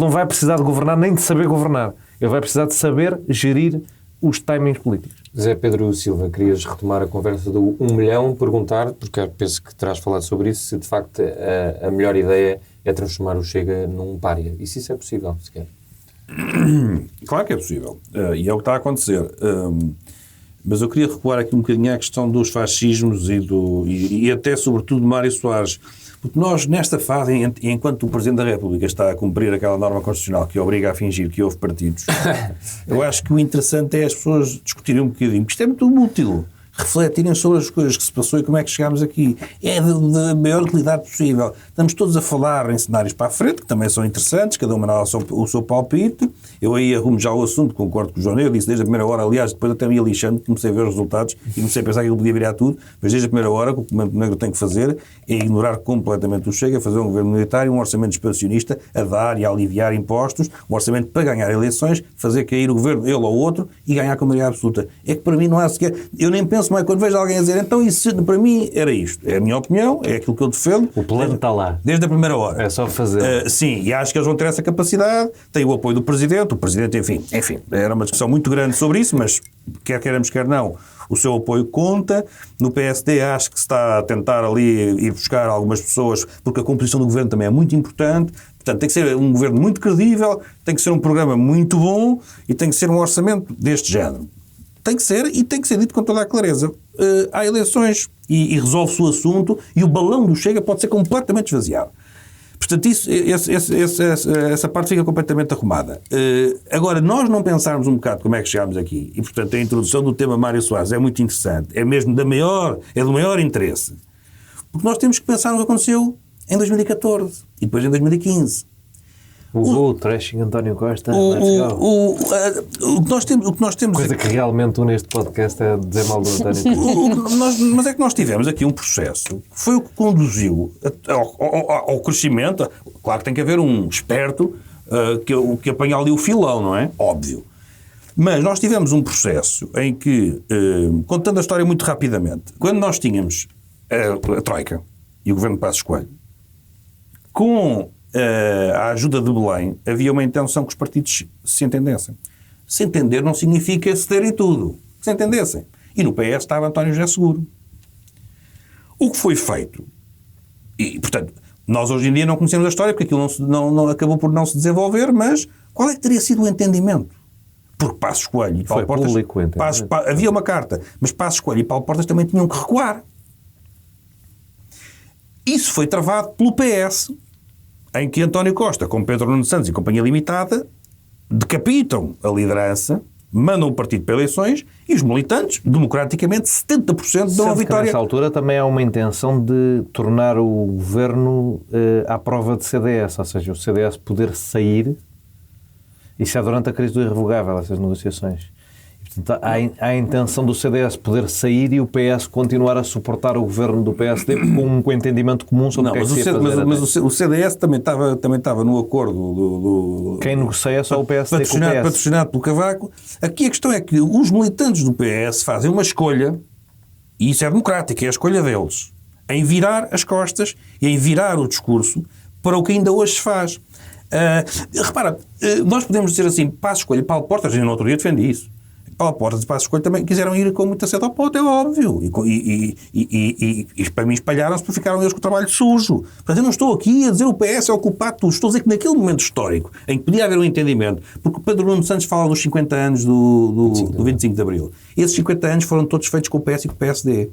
vai precisar de governar nem de saber governar. Ele vai precisar de saber gerir os timings políticos. Zé Pedro Silva, querias retomar a conversa do 1 milhão, perguntar, porque penso que terás falado sobre isso, se de facto a melhor ideia é transformar o Chega num pária. E se isso é possível, sequer? Claro que é possível. E é o que está a acontecer. Mas eu queria recuar aqui um bocadinho à questão dos fascismos e até, sobretudo, de Mário Soares. Porque nós, nesta fase, enquanto o Presidente da República está a cumprir aquela norma constitucional que obriga a fingir que houve partidos, eu acho que o interessante é as pessoas discutirem um bocadinho, porque isto é muito útil. refletirem sobre as coisas que se passou e como é que chegámos aqui. É da maior utilidade possível. Estamos todos a falar em cenários para a frente, que também são interessantes, cada uma dá o seu palpite. Eu aí arrumo já o assunto, concordo com o João, eu disse desde a primeira hora, aliás, depois até me ia lixando, comecei a ver os resultados e comecei a pensar que ele podia virar tudo, mas desde a primeira hora, o que o Montenegro tem que fazer é ignorar completamente o Chega, fazer um governo militar, um orçamento expansionista, a dar e a aliviar impostos, um orçamento para ganhar eleições, fazer cair o governo, ele ou outro, e ganhar com maioria absoluta. É que para mim não há sequer... Eu nem penso mais quando vejo alguém a dizer, então isso para mim era isto. É a minha opinião, é aquilo que eu defendo. O plano está lá. Desde a primeira hora. É só fazer. Sim, e acho que eles vão ter essa capacidade, têm o apoio do Presidente, enfim, era uma discussão muito grande sobre isso, mas quer queiramos, quer não, o seu apoio conta. No PSD acho que se está a tentar ali ir buscar algumas pessoas, porque a composição do governo também é muito importante. Portanto, tem que ser um governo muito credível, tem que ser um programa muito bom e tem que ser um orçamento deste género. Tem que ser, e tem que ser dito com toda a clareza. Há eleições e resolve-se o assunto e o balão do Chega pode ser completamente esvaziado. Portanto, essa parte fica completamente arrumada. Agora, nós não pensarmos um bocado como é que chegámos aqui, e portanto a introdução do tema Mário Soares é muito interessante, é mesmo do maior interesse, porque nós temos que pensar no que aconteceu em 2014 e depois em 2015. O trashing António Costa. O que nós temos coisa que realmente une este podcast é dizer mal do António Costa. Mas é que nós tivemos aqui um processo que foi o que conduziu ao crescimento. Claro que tem que haver um esperto que apanha ali o filão, não é? Óbvio. Mas nós tivemos um processo em que, contando a história muito rapidamente, quando nós tínhamos a Troika e o governo de Passos Coelho, com a ajuda de Belém, havia uma intenção que os partidos se entendessem. Se entender não significa cederem tudo. Se entendessem. E no PS estava António José Seguro. O que foi feito, e portanto, nós hoje em dia não conhecemos a história, porque aquilo não acabou por não se desenvolver, mas qual é que teria sido o entendimento? Porque Passos Coelho e Paulo Portas... havia uma carta, mas Passos Coelho e Paulo Portas também tinham que recuar. Isso foi travado pelo PS, em que António Costa, com Pedro Nuno Santos e Companhia Limitada, decapitam a liderança, mandam o partido para eleições e os militantes, democraticamente, 70% dão a vitória. Nessa altura também há uma intenção de tornar o governo à prova de CDS, ou seja, o CDS poder sair. Isso é durante a crise do irrevogável, essas negociações. Portanto, há a intenção do CDS poder sair e o PS continuar a suportar o governo do PSD com um entendimento comum sobre o que é que se ia fazer. Mas o CDS também estava no acordo do... Quem negocia é só o PSD com o PS. Patrocinado pelo Cavaco. Aqui a questão é que os militantes do PS fazem uma escolha, e isso é democrático, é a escolha deles, em virar as costas e em virar o discurso para o que ainda hoje se faz. Repara, nós podemos dizer assim, Passos Coelho e Paulo Portas, no outro dia defendi isso, Paulo Portas e Passos Coelho também quiseram ir com muita sede ao pote, é óbvio. E para mim espalharam-se porque ficaram eles com o trabalho sujo. Portanto, eu não estou aqui a dizer o PS é o culpado de tudo. Estou a dizer que naquele momento histórico, em que podia haver um entendimento, porque o Pedro Nuno Santos fala dos 50 anos do 25 de Abril. Esses 50 anos foram todos feitos com o PS e com o PSD.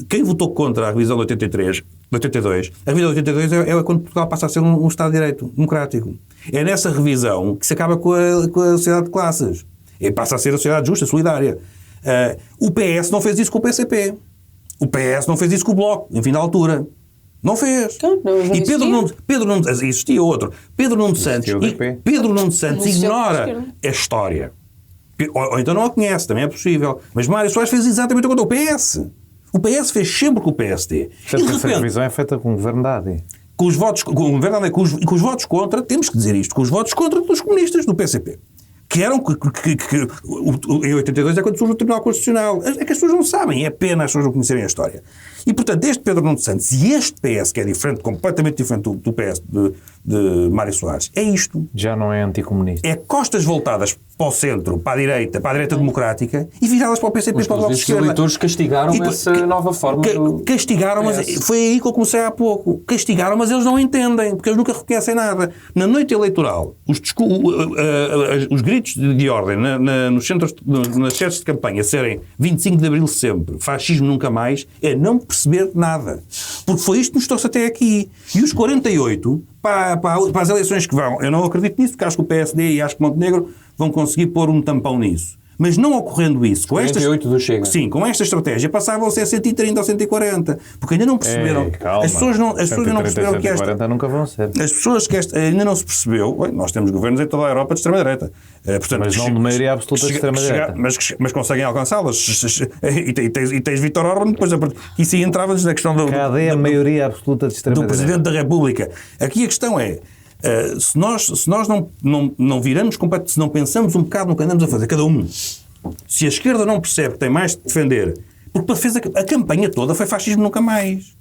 Quem votou contra a revisão de 83, de 82, a revisão de 82 é quando Portugal passa a ser um Estado de Direito democrático. É nessa revisão que se acaba com a sociedade de classes. Passa a ser a sociedade justa, solidária. O PS não fez isso com o PCP. O PS não fez isso com o Bloco, enfim, na altura. Não fez. E Pedro Nuno existia outro. Pedro Nuno Santos ignora a história. Ou então não a conhece, também é possível. Mas Mário Soares fez exatamente o que o PS. O PS fez sempre com o PSD. Essa revisão é feita com o governo da AD. Com os votos contra, temos que dizer isto, com os votos contra dos comunistas do PCP. Que eram, em 82 é quando surge o Tribunal Constitucional. É que as pessoas não sabem, é pena as pessoas não conhecerem a história. E, portanto, este Pedro Nuno Santos e este PS, que é diferente, completamente diferente do PS de Mário Soares, é isto. Já não é anticomunista. É costas voltadas para o centro, para a direita democrática, e viradas para o PCP e para o Bloco de Esquerda. Os eleitores castigaram essa nova forma castigaram, mas foi aí que eu comecei há pouco. Castigaram, mas eles não entendem, porque eles nunca reconhecem nada. Na noite eleitoral, os gritos de ordem nos centros, nas sedes de campanha serem 25 de Abril sempre, fascismo nunca mais, é não perceber nada. Porque foi isto que nos trouxe até aqui. E os 48, para as eleições que vão, eu não acredito nisso, porque acho que o PSD e acho que Montenegro vão conseguir pôr um tampão nisso. Mas não ocorrendo isso, com 48 do Chega. Sim, com esta estratégia passavam a ser 130 ou 140, porque ainda não perceberam. Calma, as pessoas não perceberam que esta... 140 nunca vão ser. As pessoas que ainda não se percebeu, nós temos governos em toda a Europa de extrema-direita. Portanto, Mas não de maioria absoluta de extrema-direita. Mas conseguem alcançá-las. E tens Vítor Orban, depois isso aí entrava-nos na questão Cadê a maioria absoluta de do extrema-direita? Presidente da República. Aqui a questão é, se nós não viramos, se não pensamos um bocado no que andamos a fazer, cada um, se a esquerda não percebe que tem mais de defender, porque fez a campanha toda foi fascismo nunca mais.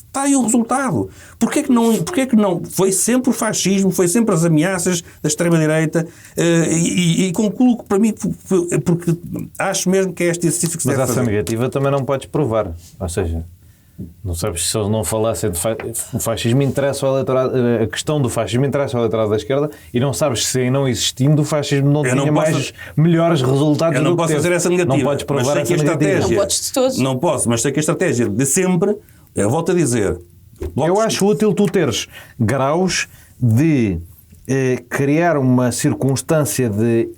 Está aí o resultado. Porquê que não? Foi sempre o fascismo, foi sempre as ameaças da extrema-direita e concluo que para mim, porque acho mesmo que é este exercício que se deve fazer. Mas essa negativa também não podes provar. Ou seja, não sabes se eles não falassem de o fascismo interessa ao eleitorado, a questão do fascismo interessa ao eleitorado da esquerda e não sabes se não existindo o fascismo não tinha melhores resultados. Eu não posso fazer essa negativa. Não podes provar essa negativa. Não podes de todos. Não posso, mas sei que a estratégia de sempre, eu volto a dizer... Eu acho útil tu teres graus de criar uma circunstância de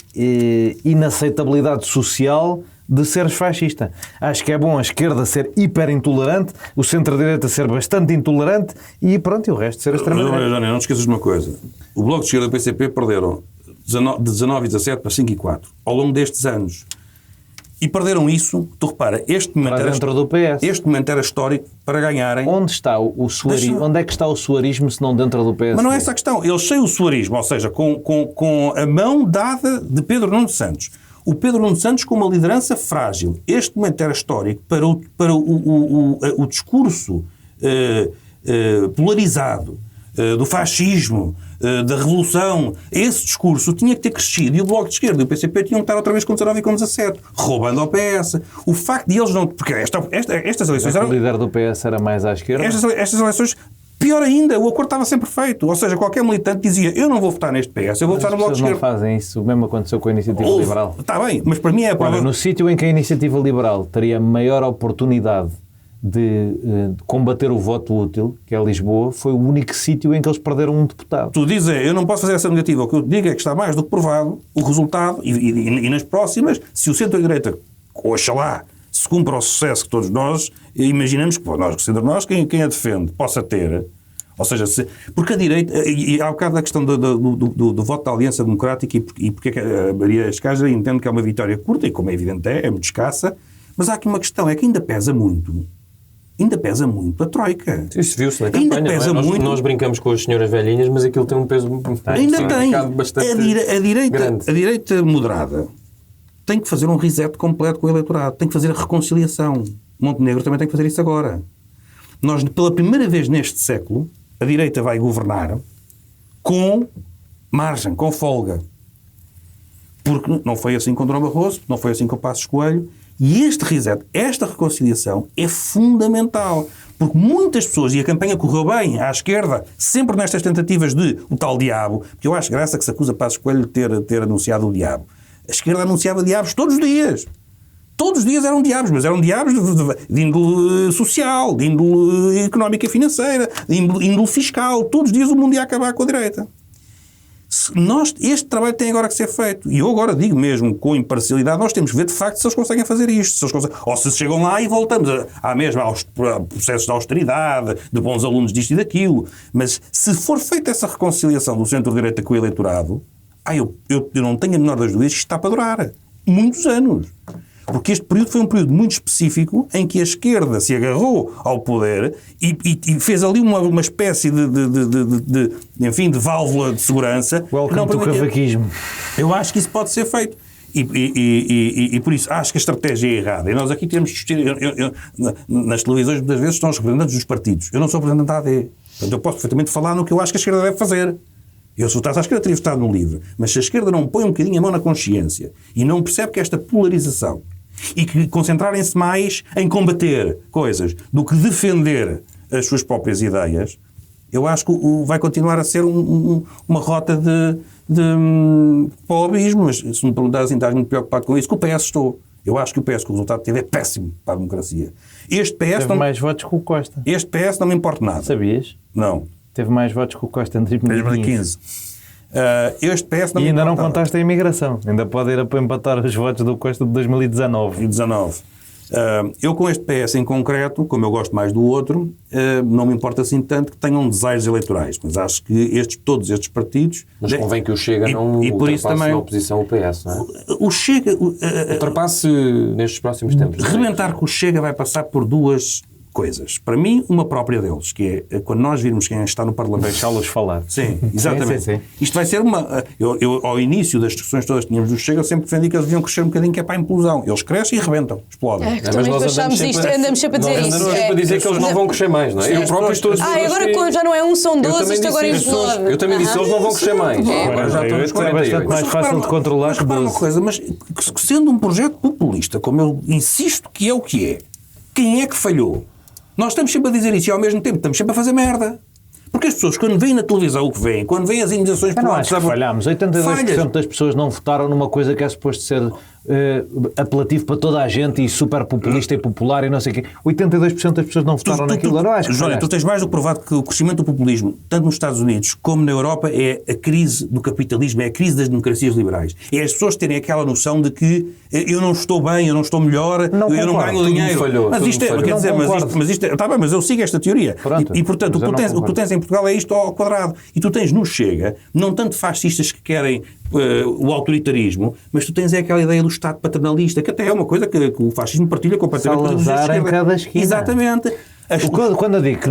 inaceitabilidade social de seres fascista. Acho que é bom a esquerda ser hiper intolerante, o centro-direita ser bastante intolerante e pronto, e o resto ser extrema-direita. Não te esqueças de uma coisa. O Bloco de Esquerda e o PCP perderam de 19 e 17 para 5 e 4 ao longo destes anos. E perderam isso, tu repara, este momento era histórico para ganharem. Onde está o suarismo? Onde é que está o suarismo se não dentro do PS? Mas não é essa a questão. Eles sem o suarismo, ou seja, com a mão dada de Pedro Nuno Santos. O Pedro Nuno Santos com uma liderança frágil. Este momento era histórico para o discurso polarizado do fascismo, da revolução. Esse discurso tinha que ter crescido e o Bloco de Esquerda e o PCP tinham que estar outra vez com 19 e com 17, roubando ao PS. O facto de eles não... Porque estas eleições eram... O líder do PS era mais à esquerda? Estas eleições... Pior ainda, o acordo estava sempre feito. Ou seja, qualquer militante dizia eu não vou votar neste PS, eu vou votar no Bloco de Esquerda. As pessoas não fazem isso. O mesmo aconteceu com a Iniciativa Liberal. Está bem, mas para mim é a prova... Olha, no sítio em que a Iniciativa Liberal teria maior oportunidade de combater o voto útil, que é Lisboa, foi o único sítio em que eles perderam um deputado. Tu dizes, eu não posso fazer essa negativa. O que eu digo é que está mais do que provado o resultado e nas próximas, se o centro-direita, oxalá, se cumpra o sucesso que todos nós imaginamos que nós, quem a defende, possa ter. Ou seja, porque a direita, e há bocado a questão do voto da Aliança Democrática e porque é que a Maria Escágera entende que é uma vitória curta, e como é evidente é muito escassa, mas há aqui uma questão, é que ainda pesa muito a Troika. Isso viu-se na campanha. Ainda pesa muito. Nós brincamos com as senhoras velhinhas, mas aquilo tem um peso ainda tem. Bastante grande. A direita moderada tem que fazer um reset completo com o eleitorado, tem que fazer a reconciliação. Montenegro também tem que fazer isso agora. Nós, pela primeira vez neste século, a direita vai governar com margem, com folga. Porque não foi assim com Durão Barroso, não foi assim com Passos Coelho. E este reset, esta reconciliação é fundamental. Porque muitas pessoas, e a campanha correu bem à esquerda, sempre nestas tentativas de o tal diabo, porque eu acho graça que se acusa Passos Coelho de ter anunciado o diabo. A esquerda anunciava diabos todos os dias. Todos os dias eram diabos, mas eram diabos de índole social, de índole económica e financeira, de índole fiscal. Todos os dias o mundo ia acabar com a direita. Este trabalho tem agora que ser feito. E eu agora digo mesmo, com imparcialidade, nós temos que ver de facto se eles conseguem fazer isto. Ou se chegam lá e voltamos aos processos de austeridade, de bons alunos disto e daquilo. Mas se for feita essa reconciliação do centro-direita com o eleitorado, eu não tenho a menor das dúvidas que isto está para durar. Muitos anos. Porque este período foi um período muito específico em que a esquerda se agarrou ao poder e fez ali uma espécie de válvula de segurança. Welcome to cavaquismo. Eu acho que isso pode ser feito. E por isso acho que a estratégia é errada. E nós aqui temos de discutir. Nas televisões muitas vezes estão os representantes dos partidos. Eu não sou representante da AD. Portanto, eu posso perfeitamente falar no que eu acho que a esquerda deve fazer. Eu, se votasse à esquerda, teria votado no LIVRE. Mas se a esquerda não põe um bocadinho a mão na consciência e não percebe que esta polarização e que concentrarem-se mais em combater coisas do que defender as suas próprias ideias, eu acho que vai continuar a ser uma rota para o abismo. Mas se me perguntar assim, estás muito preocupado com isso, que o PS estou. Eu acho que o PS, que o resultado que teve, é péssimo para a democracia. Teve mais votos que o Costa. Este PS não me importa nada. Sabias? Não. Teve mais votos que o Costa em 2015. Este PS E ainda não contaste a imigração. Ainda pode ir para empatar os votos do Costa de 2019. Eu com este PS em concreto, como eu gosto mais do outro, não me importa assim tanto que tenham desaires eleitorais, mas acho que todos estes partidos... Mas convém que o Chega não e por isso também na oposição o PS, não é? O Chega... Ultrapasse nestes próximos tempos. Rebentar com o Chega vai passar por duas coisas. Para mim, uma própria deles, que é quando nós virmos quem está no Parlamento... Deixá-los falar. Sim, exatamente. Sim. Isto vai ser uma... Eu, ao início das discussões todas que tínhamos do Chega, eu sempre defendi que eles deviam crescer um bocadinho, que é para a implosão. Eles crescem e rebentam, explodem. Também achámos isto, andamos sempre a dizer isso. Andamos sempre a dizer que eles não vão crescer mais, não é? Eu próprio estou... Agora quando já não é são 12, isto agora explode. Eu também disse que eles não vão crescer mais. Agora já estão nos 48. É bastante mais fácil de controlar que 12. Uma coisa, mas sendo um projeto populista, como eu insisto que é, quem é que falhou? Nós estamos sempre a dizer isso e ao mesmo tempo estamos sempre a fazer merda. Porque as pessoas, quando veem na televisão o que veem, quando veem as indenizações por acho que falhámos. 82% das pessoas não votaram numa coisa que é suposto ser apelativo para toda a gente e super populista e popular e não sei o quê. 82% das pessoas não votaram naquilo. Eu não acho que João, tu tens mais do que provado que o crescimento do populismo, tanto nos Estados Unidos como na Europa, é a crise do capitalismo, é a crise das democracias liberais. É as pessoas terem aquela noção de que eu não estou bem, eu não estou melhor, eu não ganho dinheiro. Falhou, mas isto é, quer dizer, mas isto é, tá bem, mas eu sigo esta teoria. Pronto, e portanto, o que tu tens em Portugal é isto ao quadrado. E tu tens no Chega, não tanto fascistas que querem o autoritarismo, mas tu tens aquela ideia do Estado paternalista, que até é uma coisa que o fascismo partilha completamente com os Salazar em cada esquina. Exatamente. Quando eu digo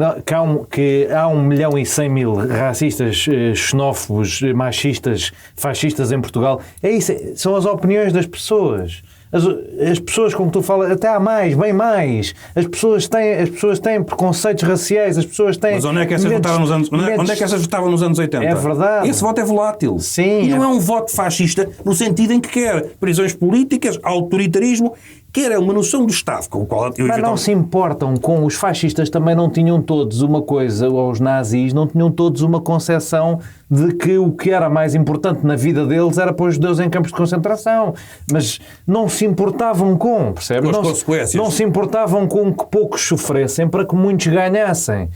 que há 1.100.000 racistas, xenófobos, machistas, fascistas em Portugal, é isso, são as opiniões das pessoas. As pessoas com que tu falas, até há mais, bem mais. As pessoas têm preconceitos raciais, as pessoas têm... Mas onde é que essas votavam nos anos, onde é que essas votavam nos anos 80? É verdade. Esse voto é volátil. Sim, e não é um voto fascista no sentido em que quer prisões políticas, autoritarismo, quer uma noção do Estado com o qual... Mas não se importam com os fascistas, também não tinham todos uma coisa, ou os nazis não tinham todos uma concepção de que o que era mais importante na vida deles era pôr os judeus em campos de concentração. Mas não se importavam com, percebes? Com as consequências. Não se importavam com que poucos sofressem para que muitos ganhassem.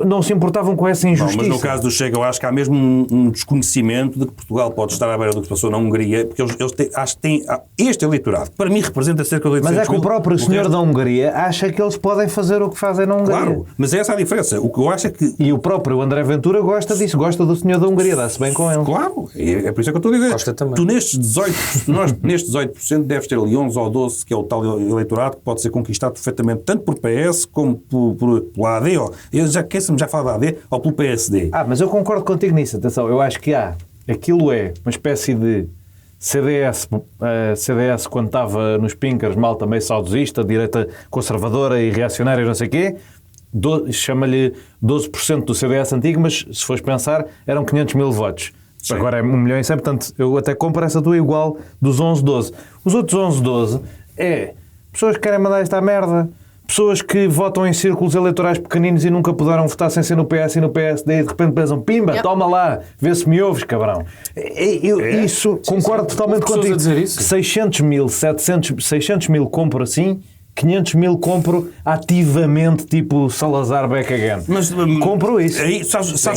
Não se importavam com essa injustiça. Não, mas no caso do Chega, eu acho que há mesmo um desconhecimento de que Portugal pode estar à beira do que se passou na Hungria, porque eles têm este eleitorado, que para mim representa cerca de 800 mil... Mas é que o próprio senhor da Hungria acha que eles podem fazer o que fazem na Hungria. Claro, mas essa é a diferença. O que eu acho é que... E o próprio André Ventura gosta disso, gosta do senhor da Hungria, dá-se bem com ele. Claro, é por isso que eu estou a dizer. Gosta também. Tu nestes 18% deves ter ali 11 ou 12, que é o tal eleitorado, que pode ser conquistado perfeitamente, tanto por PS como pela AD. Eu já esqueço-me, já falo da AD, ou pelo PSD. Mas eu concordo contigo nisso, atenção, eu acho que aquilo é uma espécie de CDS quando estava nos pinkers, malta meio saudosista, direita conservadora e reacionária, não sei o quê, chama-lhe 12% do CDS antigo, mas se fores pensar, eram 500 mil votos. Sim. Agora é 1 milhão e 100, portanto, eu até compro essa tua igual dos 11, 12. Os outros 11, 12 é pessoas que querem mandar esta merda, pessoas que votam em círculos eleitorais pequeninos e nunca puderam votar sem ser no PS e no PSD e de repente pensam, pimba, toma lá, vê se me ouves, cabrão. Isso, concordo totalmente contigo. 600 mil compro assim, 500 mil compro ativamente, tipo Salazar back again. Mas compro isso.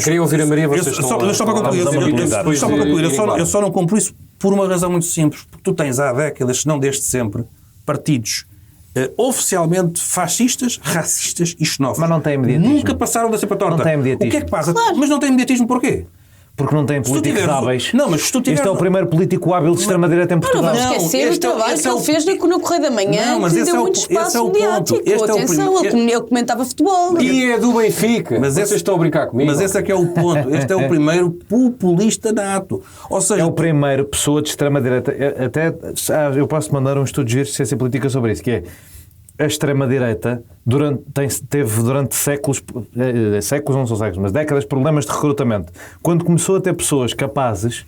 Queria ouvir a Maria, vocês só para concluir, eu só não compro isso por uma razão muito simples, porque tu tens há décadas, se não desde sempre, partidos oficialmente fascistas, racistas e xenófobos. Mas não tem mediatismo. Nunca passaram da cepa torta. Não tem mediatismo. O que é que passa? Claro. Mas não tem mediatismo porquê? Porque não tem políticos hábeis. Não, mas se tu tiveres... Este é o primeiro político hábil de extrema-direita em Portugal. Não vamos esquecer o trabalho que ele fez no Correio da Manhã, que deu muito espaço mediático. Atenção, ele comentava futebol. E é do Benfica. Mas vocês estão a brincar comigo. Mas esse é que é o ponto. Este é o primeiro populista nato. Ou seja, é o primeiro pessoa de extrema-direita. Até eu posso mandar um estudo de giro de ciência política sobre isso, que é a extrema-direita teve durante séculos não são séculos, mas décadas, problemas de recrutamento. Quando começou a ter pessoas capazes,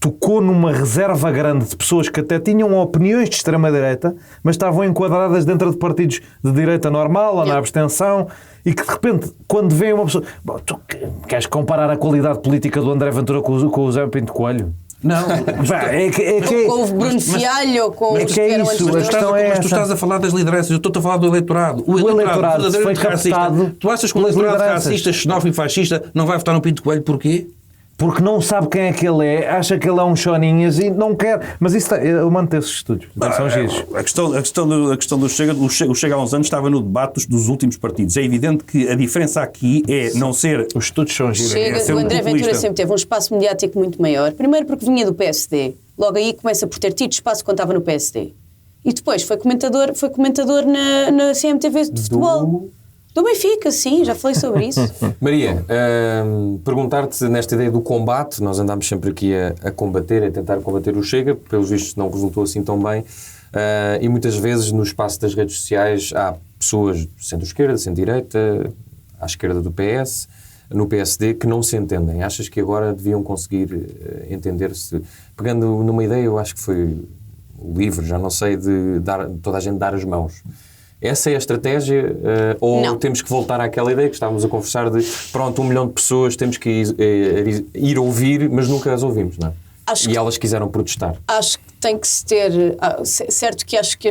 tocou numa reserva grande de pessoas que até tinham opiniões de extrema-direita, mas estavam enquadradas dentro de partidos de direita normal ou na abstenção, e que de repente, quando vem uma pessoa... Bom, tu queres comparar a qualidade política do André Ventura com o Zé Pinto Coelho? Não, com o Bruno Fialho ou com os que eram antes. Mas tu estás a falar das lideranças, eu estou a falar do eleitorado. O eleitorado foi captado. Tu achas que o eleitorado racista, xenófobo e fascista não vai votar no Pinto Coelho porquê? porque não sabe quem é que ele é, acha que ele é um choninhas e não quer. Mas isso eu manter esses estudos. São giros. A questão do Chega, o Chega há uns anos estava no debate dos últimos partidos. É evidente que a diferença aqui é não ser... Os estudos são giros. Chega, o André Ventura sempre teve um espaço mediático muito maior. Primeiro porque vinha do PSD. Logo aí começa por ter tido espaço quando estava no PSD. E depois foi comentador na CMTV de futebol. Do Benfica, sim, já falei sobre isso. Maria, perguntar-te nesta ideia do combate, nós andámos sempre aqui a combater, a tentar combater o Chega, pelos vistos não resultou assim tão bem, e muitas vezes no espaço das redes sociais há pessoas de centro-esquerda, centro-direita, à esquerda do PS, no PSD, que não se entendem. Achas que agora deviam conseguir entender-se? Pegando numa ideia, eu acho que foi o livro, já não sei, de toda a gente dar as mãos. Essa é a estratégia? Ou Não. temos que voltar àquela ideia que estávamos a conversar de, pronto, 1 milhão de pessoas, temos que ir ouvir, mas nunca as ouvimos, não é? E elas quiseram protestar. Acho que tem que se ter... Certo que acho que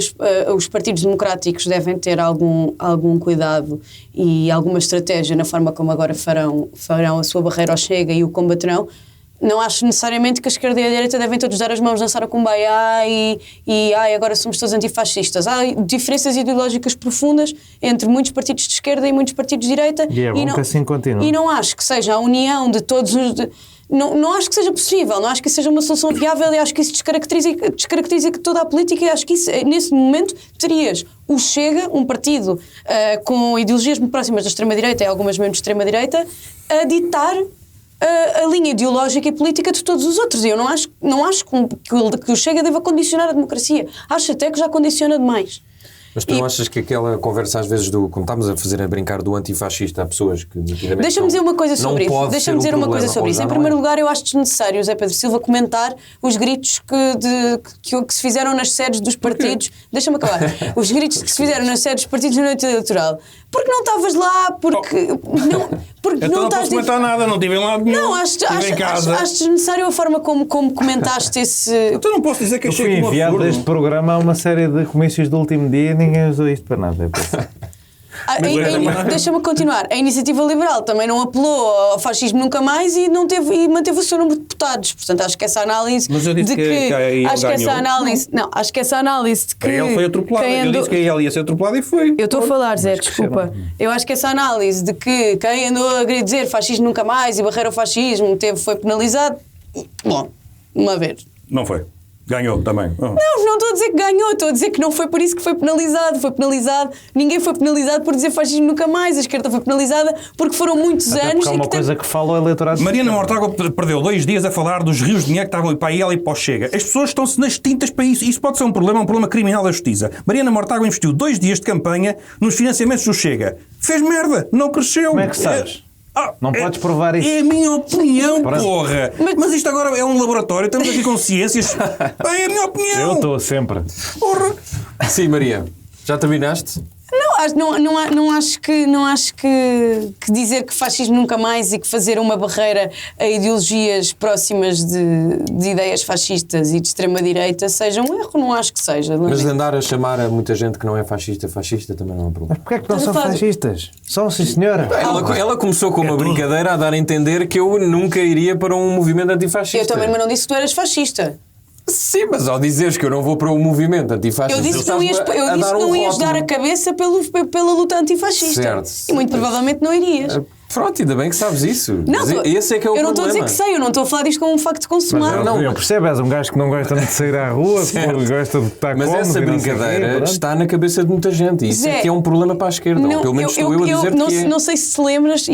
os partidos democráticos devem ter algum cuidado e alguma estratégia na forma como agora farão a sua barreira ao Chega e o combaterão. Não acho necessariamente que a esquerda e a direita devem todos dar as mãos, dançar a Kumbaya e agora somos todos antifascistas. Há diferenças ideológicas profundas entre muitos partidos de esquerda e muitos partidos de direita. E é bom que assim continue. E não acho que seja a união de todos os... Não acho que seja possível, não acho que seja uma solução viável e acho que isso descaracteriza toda a política e acho que isso, nesse momento terias o Chega, um partido com ideologias muito próximas da extrema-direita e algumas menos de extrema-direita, a ditar a linha ideológica e política de todos os outros. E eu não acho que o Chega deva condicionar a democracia. Acho até que já condiciona demais. Mas tu não achas que aquela conversa às vezes como estávamos a fazer a brincar do antifasquista, há pessoas que Deixa-me dizer uma coisa sobre isso. Deixa-me dizer uma coisa sobre isso. Em primeiro lugar, eu acho desnecessário o Zé Pedro Silva comentar os gritos que se fizeram nas sedes dos partidos. Deixa-me acabar. Os gritos que se fizeram nas sedes dos partidos na noite eleitoral. Porque não estavas lá, porque Então não posso comentar nada, não estive lá nenhum. Não, acho desnecessário a forma como comentaste esse... Então não posso dizer que Eu achei fui que um enviado absurdo. deste programa a uma série de comícios do último dia e ninguém usou isto para nada. Deixa-me continuar. A Iniciativa Liberal também não apelou ao fascismo nunca mais e manteve o seu número de deputados. Portanto, acho que essa análise Mas eu disse de que acho que essa análise de que Ele foi atropelado. Eu disse que ele ia ser atropelado e foi. Eu estou a falar, Zé, desculpa. Eu acho que essa análise de que quem andou a dizer fascismo nunca mais e barreira ao fascismo foi penalizado. Bom, uma vez. Não foi. Ganhou também. Não estou a dizer que ganhou, estou a dizer que não foi por isso que foi penalizado. Ninguém foi penalizado por dizer fascismo nunca mais. A esquerda foi penalizada porque foram muitos anos. Há uma coisa que fala o eleitorado. Mariana Mortágua perdeu 2 dias a falar dos rios de dinheiro que estavam para ela e para o Chega. As pessoas estão-se nas tintas para isso. Isso pode ser um problema criminal da justiça. Mariana Mortágua investiu 2 dias de campanha nos financiamentos do Chega. Fez merda, não cresceu. Como é que sabes? Não podes provar isso. É a minha opinião, porra. Mas isto agora é um laboratório, estamos aqui com ciências. É a minha opinião. Eu estou sempre. Porra. Sim, Maria. Já terminaste? Não acho que dizer que fascismo nunca mais e que fazer uma barreira a ideologias próximas de ideias fascistas e de extrema-direita seja um erro. Não acho que seja. Mas de andar a chamar a muita gente que não é fascista também não é um problema. Mas porquê é que não são fascistas? São, sim, senhora. Ela começou com uma brincadeira a dar a entender que eu nunca iria para um movimento antifascista. Eu também, mas não disse que tu eras fascista. Sim, mas ao dizeres que eu não vou para um movimento antifascista... Eu disse que não ias dar a cabeça pela luta antifascista. Certo. E muito provavelmente não irias. Pronto, ainda bem que sabes isso. Não, esse é que é o problema. Eu não estou a dizer que sei, eu não estou a falar disto como um facto consumado. Mas eu percebo, és um gajo que não gosta de sair à rua, que gosta de estar mas cómodo. Essa brincadeira está na cabeça de muita gente. E isso é que é um problema para a esquerda. Não, pelo menos estou eu a dizer que é. Não sei se te lembras,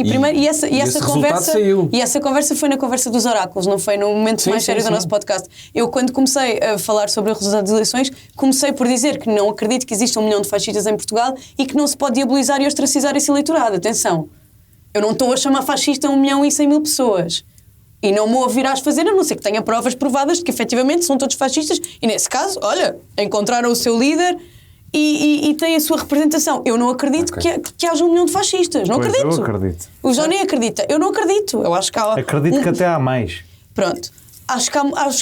essa conversa foi na conversa dos oráculos, não foi no momento mais sério do nosso podcast. Eu, quando comecei a falar sobre o resultado das eleições, comecei por dizer que não acredito que exista 1 milhão de fascistas em Portugal e que não se pode diabolizar e ostracizar esse eleitorado. Atenção. Eu não estou a chamar fascista 1.100.000 pessoas. E não me ouvirás fazer, a não ser que tenha provas provadas de que efetivamente são todos fascistas. E nesse caso, olha, encontraram o seu líder e têm a sua representação. Eu não acredito que haja 1 milhão de fascistas. Não acredito. Eu acredito. O Johnny acredita. Eu não acredito. Eu acho que há... Acredito que até há mais. Pronto. Acho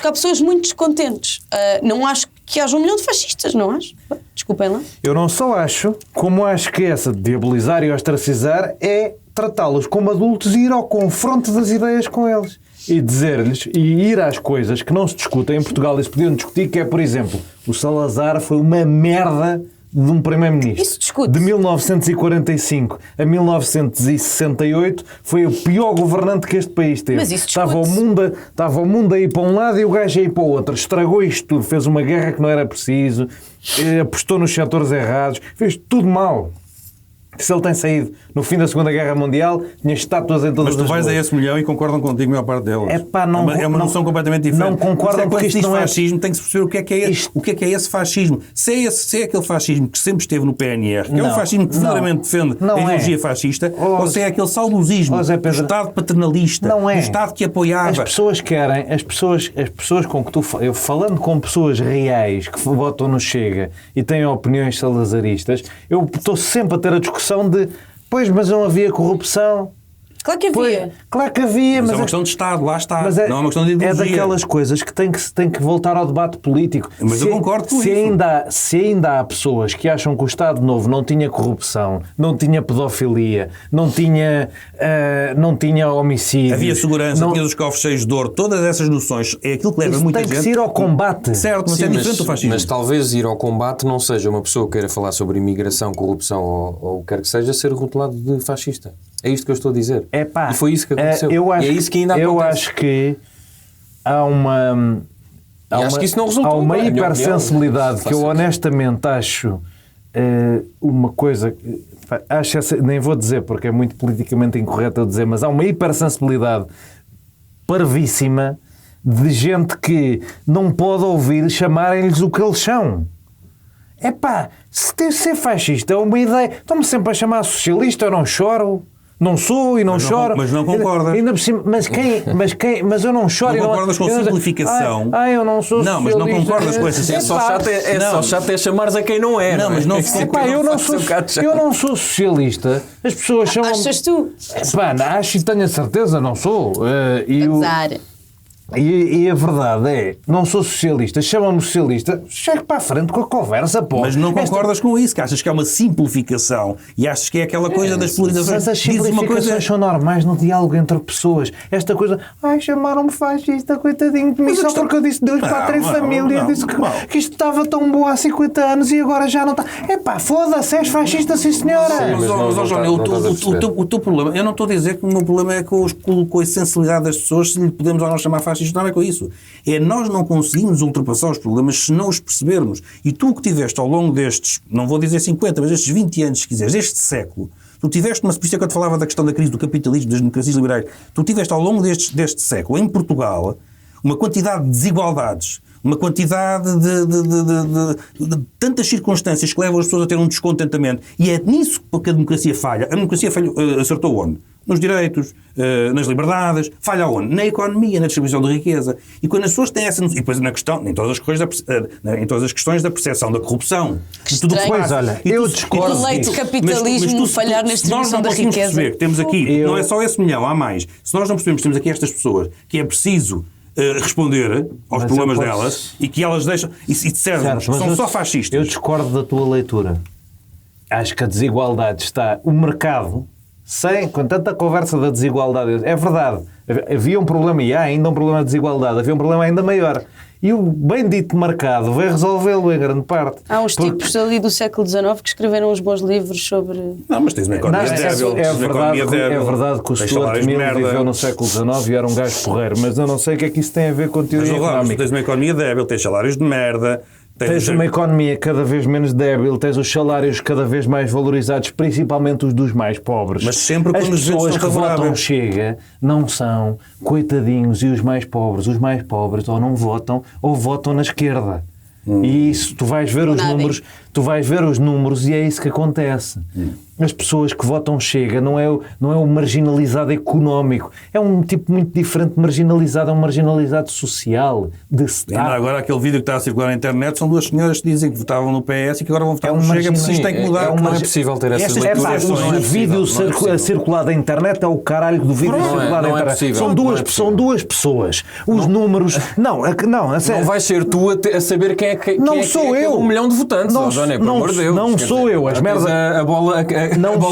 que há pessoas muito descontentes. Não acho que haja 1 milhão de fascistas, não acho? Desculpem lá. Eu não só acho, como acho que essa de diabolizar e ostracizar é tratá-los como adultos e ir ao confronto das ideias com eles. e dizer-lhes e ir às coisas que não se discutem em Portugal e se podiam discutir, que é, por exemplo, o Salazar foi uma merda de um primeiro-ministro. Isso discute. De 1945 a 1968 foi o pior governante que este país teve. Mas isso estava discute-se. estava o mundo a ir para um lado e o gajo a ir para o outro. Estragou isto tudo, fez uma guerra que não era preciso, apostou nos setores errados, fez tudo mal. Se ele tem saído no fim da Segunda Guerra Mundial, tinha estátuas em todas Mas tu as vais a ruas. esse milhão e concordam contigo a maior parte deles. Epá, não- é uma não- noção completamente diferente. não concordam Mas porque isto quando se diz não é- fascismo, tem que se perceber o que é esse, o que é esse fascismo. Se é aquele fascismo que sempre esteve no PNR, que é um Não, fascismo que não. verdadeiramente defende Não a é. ideologia fascista, Oh, ou se é aquele saudosismo, Zé do Pedro, Estado paternalista, não é. do Estado que apoiava. As pessoas querem, as pessoas com que eu falando com pessoas reais que votam no Chega e têm opiniões salazaristas, eu estou sempre a ter a discussão de pois, mas não havia corrupção. Claro que Pois, havia. claro que havia, Mas mas é uma questão de Estado, lá está. mas Não é uma questão de é ideologia. daquelas coisas que tem que voltar ao debate político. Mas eu concordo com se isso. Se ainda há pessoas que acham que o Estado Novo não tinha corrupção, não tinha pedofilia, não tinha homicídio... Havia segurança, tinha os cofres cheios de ouro, todas essas noções, é aquilo que leva Isso muita tem gente... que se ir ao combate. Certo, mas Sim, é diferente do fascismo. mas talvez ir ao combate não seja uma pessoa que queira falar sobre imigração, corrupção ou o que quer que seja, ser rotulado de fascista. É isto que eu estou a dizer. Epá, E foi isso que aconteceu. eu acho, e é isso que ainda eu acontece. acho que há uma... E acho que isso não resultou, há uma não é? A minha hipersensibilidade opinião. que eu honestamente acho uma coisa... nem vou dizer porque é muito politicamente incorreto eu dizer, mas há uma hipersensibilidade parvíssima de gente que não pode ouvir chamarem-lhes o que eles são. Epá, ser fascista é uma ideia. Estão-me sempre a chamar socialista, eu não choro. Não sou e não choro. Mas não concordas. Ainda por cima, mas eu não choro. Não e concordas com eu simplificação. Eu não sou Não, mas não socialista. concordas com essa É só Epá, chato é chamares a quem não é. Não, mas não se epá, eu não sou socialista. As pessoas chamam... Achas tu? Epá, acho e tenho a certeza, não sou. Azar. E a verdade é, não sou socialista, chamam-me socialista, chego para a frente com a conversa, pô. Mas não concordas com isso, que achas que é uma simplificação e achas que é aquela coisa das polarizações. Mas as Dizes uma simplificações coisa... são normais no diálogo entre pessoas. Esta coisa, chamaram-me fascista, coitadinho de mim, Mas a só questão- porque eu disse Deus, pátria e Não, família, não, disse não. que isto estava tão bom há 50 anos e agora já não está. Epá, foda-se, és fascista, sim senhora. Mas, não Johnny, não estás a perceber. o teu problema, eu não estou a dizer que o meu problema é com a sensibilidade das pessoas, se lhe podemos ou não chamar fascista, não é com isso. É nós não conseguimos ultrapassar os problemas se não os percebermos. E tu que tiveste ao longo destes, não vou dizer 50, mas estes 20 anos, se quiseres, este século, tu tiveste, por isso é que eu te falava da questão da crise do capitalismo, das democracias liberais, tu tiveste ao longo deste século, em Portugal, uma quantidade de desigualdades, uma quantidade de tantas circunstâncias que levam as pessoas a ter um descontentamento. E é nisso que a democracia falha. A democracia acertou onde? Nos direitos, nas liberdades, falha onde? Na economia, na distribuição de riqueza. E quando as pessoas têm essa... E depois na questão, em todas as questões da percepção da corrupção. Que tudo o que estranho. faz. Olha, E eu tu- discordo O leito disso. capitalismo falhar na se nós distribuição não da conseguimos riqueza. perceber que temos aqui, não é só esse milhão, há mais. Se nós não percebemos que temos aqui estas pessoas, que é preciso responder aos Mas problemas eu posso- delas e que elas deixam e disseram Certo, mas são eu- só fascistas. Eu discordo da tua leitura. Acho que a desigualdade está... O mercado, com tanta conversa da desigualdade... É verdade. Havia um problema, e há ainda um problema de desigualdade. Havia um problema ainda maior. E o bendito mercado vai resolvê-lo em grande parte. Há uns Porque- tipos ali do século XIX que escreveram uns bons livros sobre... Não, mas tens uma Não, economia é débil. tens uma verdade, economia débil, é verdade que o tens Stuart salários de Mill merda. viveu no século XIX e era um gajo porreiro, mas eu não sei o que é que isso tem a ver com Mas, teoria vamos lá, mas tu económica. tens uma economia débil, tens salários de merda. Tens uma economia cada vez menos débil, tens os salários cada vez mais valorizados, principalmente os dos mais pobres. Mas sempre as quando os ventos pessoas estão que votam favoráveis. Chega não são coitadinhos e os mais pobres ou não votam ou votam na esquerda. E isso, tu vais ver os números e é isso que acontece. As pessoas que votam Chega não é o marginalizado económico, é um tipo muito diferente de marginalizado, é um marginalizado social, de E Estado. agora aquele vídeo que está a circular na internet são duas senhoras que dizem que votavam no PS e que agora vão votar É no um Chega, porque isto tem que mudar. Não é possível ter essas Estas leituras. pessoas Não é o vídeo possível, não é a circular da internet é o caralho do vídeo Pronto. circular da Não é internet. possível, São não duas, é possível. são duas pessoas. Os números. Não, a sério. Não vais ser tu a saber quem é que Não é sou eu. um milhão de votantes. Não ó, sou António, pelo amor de Deus. Não sou eu. As merdas... A bola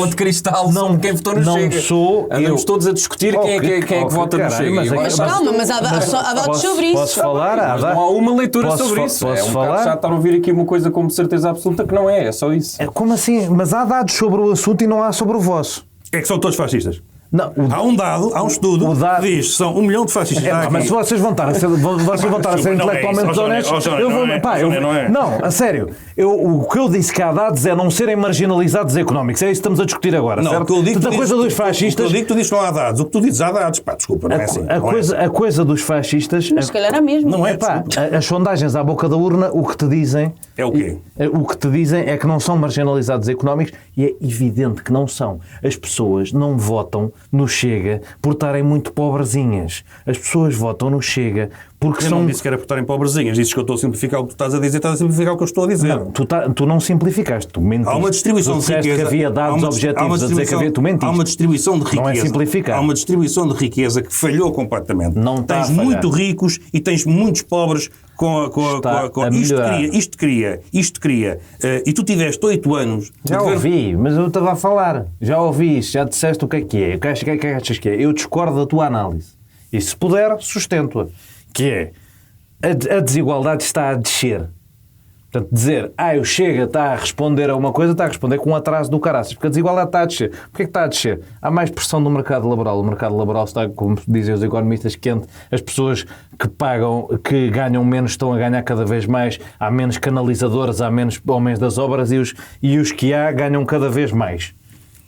de cristal sobre quem votou no Chega. Não sou Andamos eu. todos a discutir quem é que vota no Chega. Mas calma, mas há dados sobre isso. Posso falar? Não há uma leitura sobre isso. É um bocado chato estar a ouvir aqui uma coisa como certeza absoluta que não é só isso. Como assim? Mas há dados sobre o assunto e não há sobre o vosso. É que são todos fascistas. Não, Há um estudo que diz que são 1 milhão de fascistas. Mas se vocês vão estar a ser, intelectualmente desonestos... Não, a sério. O que eu disse que há dados é não serem marginalizados económicos. É isso que estamos a discutir agora, certo? A coisa dos fascistas... O que eu digo, tu dizes que não há dados. O que tu dizes há dados. Pá, desculpa, não é assim. A coisa dos fascistas... Mas se calhar é mesmo. Não é, as sondagens à boca da urna, o que te dizem... É o quê? O que te dizem é que não são marginalizados económicos e é evidente que não são. As pessoas não votam no Chega por estarem muito pobrezinhas. As pessoas votam no Chega porque não disse que era por estarem pobrezinhas. Dizes que eu estou a simplificar o que tu estás a dizer, estás a simplificar o que eu estou a dizer. Não, tu não simplificaste, tu mentiste. Há uma distribuição de riqueza. Que havia dados objetivos a dizer que havia, tu mentiste. Há uma distribuição de riqueza. Não é simplificar. Há uma distribuição de riqueza que falhou completamente. Não tens muito ricos e tens muitos pobres com isto cria. E tu tiveste 8 anos... Já ouvi, mas eu estava a falar. Já ouvi isso, já disseste o que é que é. O que achas que é? Eu discordo da tua análise. E se puder, sustento-a. Que é, a desigualdade está a descer. Portanto, dizer, o Chega está a responder a uma coisa, está a responder com um atraso do caraças, porque a desigualdade está a descer. Porquê é que está a descer? Há mais pressão no mercado laboral. O mercado laboral está, como dizem os economistas, quente. As pessoas que ganham menos estão a ganhar cada vez mais. Há menos canalizadores, há menos homens das obras e os que há ganham cada vez mais.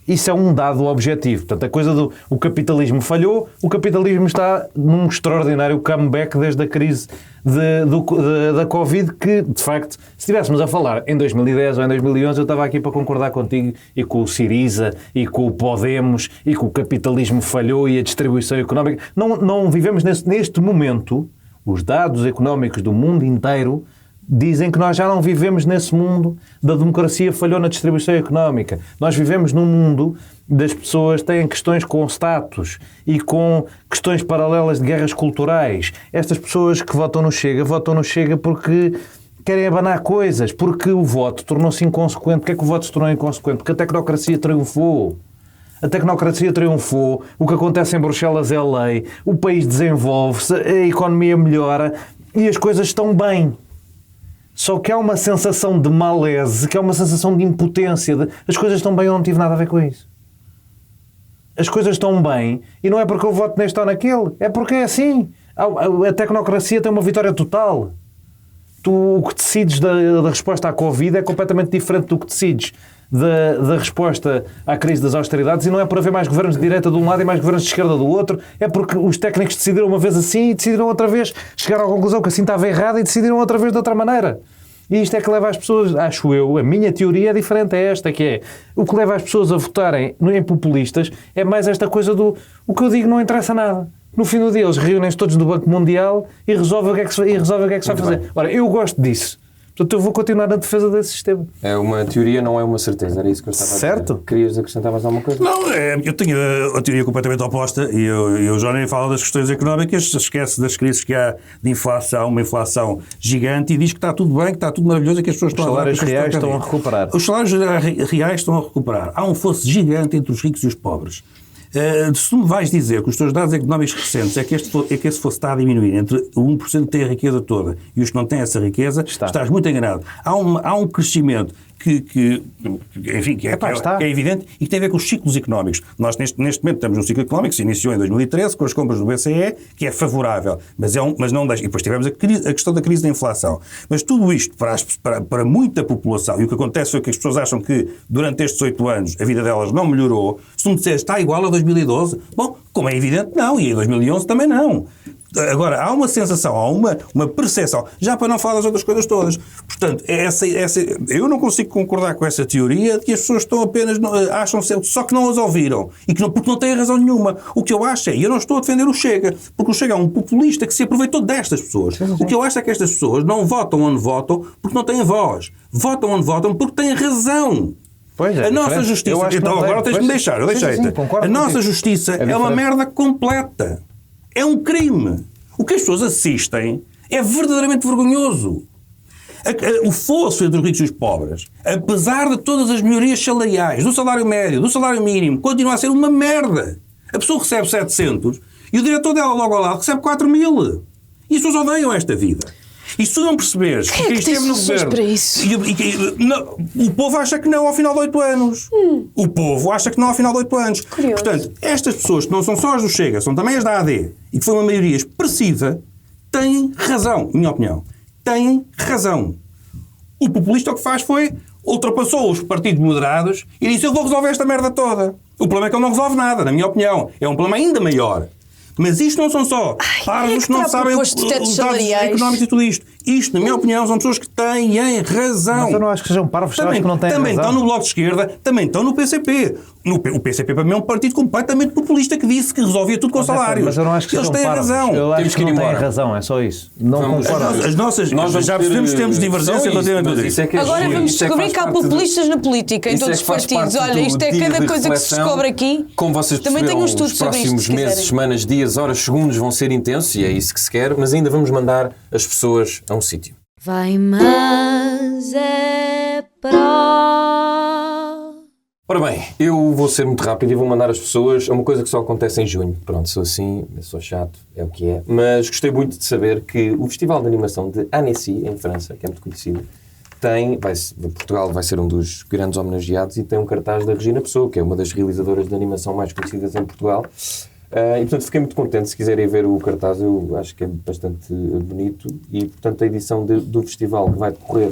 Isso é um dado objetivo. Portanto, a coisa o capitalismo falhou, o capitalismo está num extraordinário comeback desde a crise da Covid, que, de facto, se estivéssemos a falar em 2010 ou em 2011, eu estava aqui para concordar contigo e com o Syriza e com o Podemos e que o capitalismo falhou e a distribuição económica. Não vivemos neste momento. Os dados económicos do mundo inteiro dizem que nós já não vivemos nesse mundo da democracia falhou na distribuição económica. Nós vivemos num mundo das pessoas que têm questões com status e com questões paralelas de guerras culturais. Estas pessoas que votam no Chega porque querem abanar coisas, porque o voto tornou-se inconsequente. Porquê é que o voto se tornou inconsequente? Porque a tecnocracia triunfou. A tecnocracia triunfou, o que acontece em Bruxelas é lei, o país desenvolve-se, a economia melhora e as coisas estão bem. Só que há uma sensação de malaise, que é uma sensação de impotência. As coisas estão bem, eu não tive nada a ver com isso. As coisas estão bem e não é porque eu voto neste ou naquele, é porque é assim. A tecnocracia tem uma vitória total. O que decides da resposta à Covid é completamente diferente do que decides da resposta à crise das austeridades, e não é por haver mais governos de direita de um lado e mais governos de esquerda do outro, é porque os técnicos decidiram uma vez assim e decidiram outra vez, chegaram à conclusão que assim estava errado e decidiram outra vez de outra maneira. E isto é que leva as pessoas, acho eu, a minha teoria é diferente, é esta, que é o que leva as pessoas a votarem em populistas é mais esta coisa o que eu digo não interessa nada. No fim do dia eles reúnem-se todos no Banco Mundial e resolvem o que é que se vai fazer. Ora, eu gosto disso. Portanto, eu vou continuar na defesa desse sistema. É uma teoria, não é uma certeza. Era isso que eu estava a dizer. Certo. Querias acrescentar mais alguma coisa? Não, eu tenho a teoria completamente oposta e o Johnny fala das questões económicas, esquece das crises que há de inflação, uma inflação gigante, e diz que está tudo bem, que está tudo maravilhoso e que as pessoas estão a salários reais estão a recuperar. Os salários reais estão a recuperar. Há um fosso gigante entre os ricos e os pobres. Se tu me vais dizer que os teus dados económicos recentes é que esse fosse está a diminuir entre o 1% que tem a riqueza toda e os que não têm essa riqueza, estás muito enganado. Há um crescimento que é evidente e que tem a ver com os ciclos económicos. Nós neste momento estamos num ciclo económico que se iniciou em 2013 com as compras do BCE, que é favorável, mas não deixa. E depois tivemos a questão da crise da inflação. Mas tudo isto para muita população, e o que acontece foi que as pessoas acham que durante estes 8 anos a vida delas não melhorou. Se tu me disseres está igual a 2012, bom, como é evidente, não, e em 2011 também não. Agora, há uma sensação, há uma percepção, já para não falar das outras coisas todas. Portanto, eu não consigo concordar com essa teoria de que as pessoas estão apenas, acham só que não as ouviram e porque não têm razão nenhuma. O que eu acho e eu não estou a defender o Chega, porque o Chega é um populista que se aproveitou destas pessoas. Sim. O que eu acho é que estas pessoas não votam onde votam porque não têm voz. Votam onde votam porque têm razão. Pois é, a nossa justiça... Então, agora tens-me de deixar, eu deixei-te. A nossa justiça é uma merda completa. É um crime. O que as pessoas assistem é verdadeiramente vergonhoso. O fosso entre os ricos e os pobres, apesar de todas as melhorias salariais, do salário médio, do salário mínimo, continua a ser uma merda. A pessoa recebe 700 e o diretor dela logo ao lado recebe 4.000. E as pessoas odeiam esta vida. E se tu não perceberes que quem esteve no governo... para isso? O povo acha que não ao final de 8 anos. O povo acha que não ao final de 8 anos. Curioso. Portanto, estas pessoas que não são só as do Chega, são também as da AD, e que foi uma maioria expressiva, têm razão, minha opinião. Têm razão. O populista o que faz foi ultrapassou os partidos moderados e disse: eu vou resolver esta merda toda. O problema é que ele não resolve nada, na minha opinião. É um problema ainda maior. Mas isto não são só parvos que não sabem os dados económicos e tudo isto. Isto, na minha opinião, são pessoas que têm razão. Mas eu não acho que sejam parvos, também, acho que não têm também razão. estão no Bloco de Esquerda, também estão no PCP. O PCP para mim é um partido completamente populista que disse que resolvia tudo com salários. Mas eu não acho que eles sejam têm parvos. razão. Eu acho Temos que que ir não têm embora. razão, é só isso. Não Vamos- concordo. As nossas, Nós vamos já ter, percebemos que temos divergência não, relativamente a mas tudo isso é isto. que é Agora giro, vamos isso é que descobrir que há faz parte populistas na política, em Isso é todos que os faz partidos. parte Olha, do isto é dia cada de coisa que se reflexão. descobre aqui. Como vocês Também tenho perceberam, um estudo os sobre isto, próximos se meses, quiserem. semanas, dias, horas, segundos vão ser intensos e é isso que se quer, mas ainda vamos mandar as pessoas a um sítio. Vai, mas é pró. Ora bem, eu vou ser muito rápido e vou mandar as pessoas a uma coisa que só acontece em junho. Pronto, sou assim, eu sou chato, é o que é. Mas gostei muito de saber que o Festival de Animação de Annecy, em França, que é muito conhecido, Portugal vai ser um dos grandes homenageados e tem um cartaz da Regina Pessoa, que é uma das realizadoras de animação mais conhecidas em Portugal. E, portanto, fiquei muito contente. Se quiserem ver o cartaz, eu acho que é bastante bonito. E, portanto, a edição do festival, que vai decorrer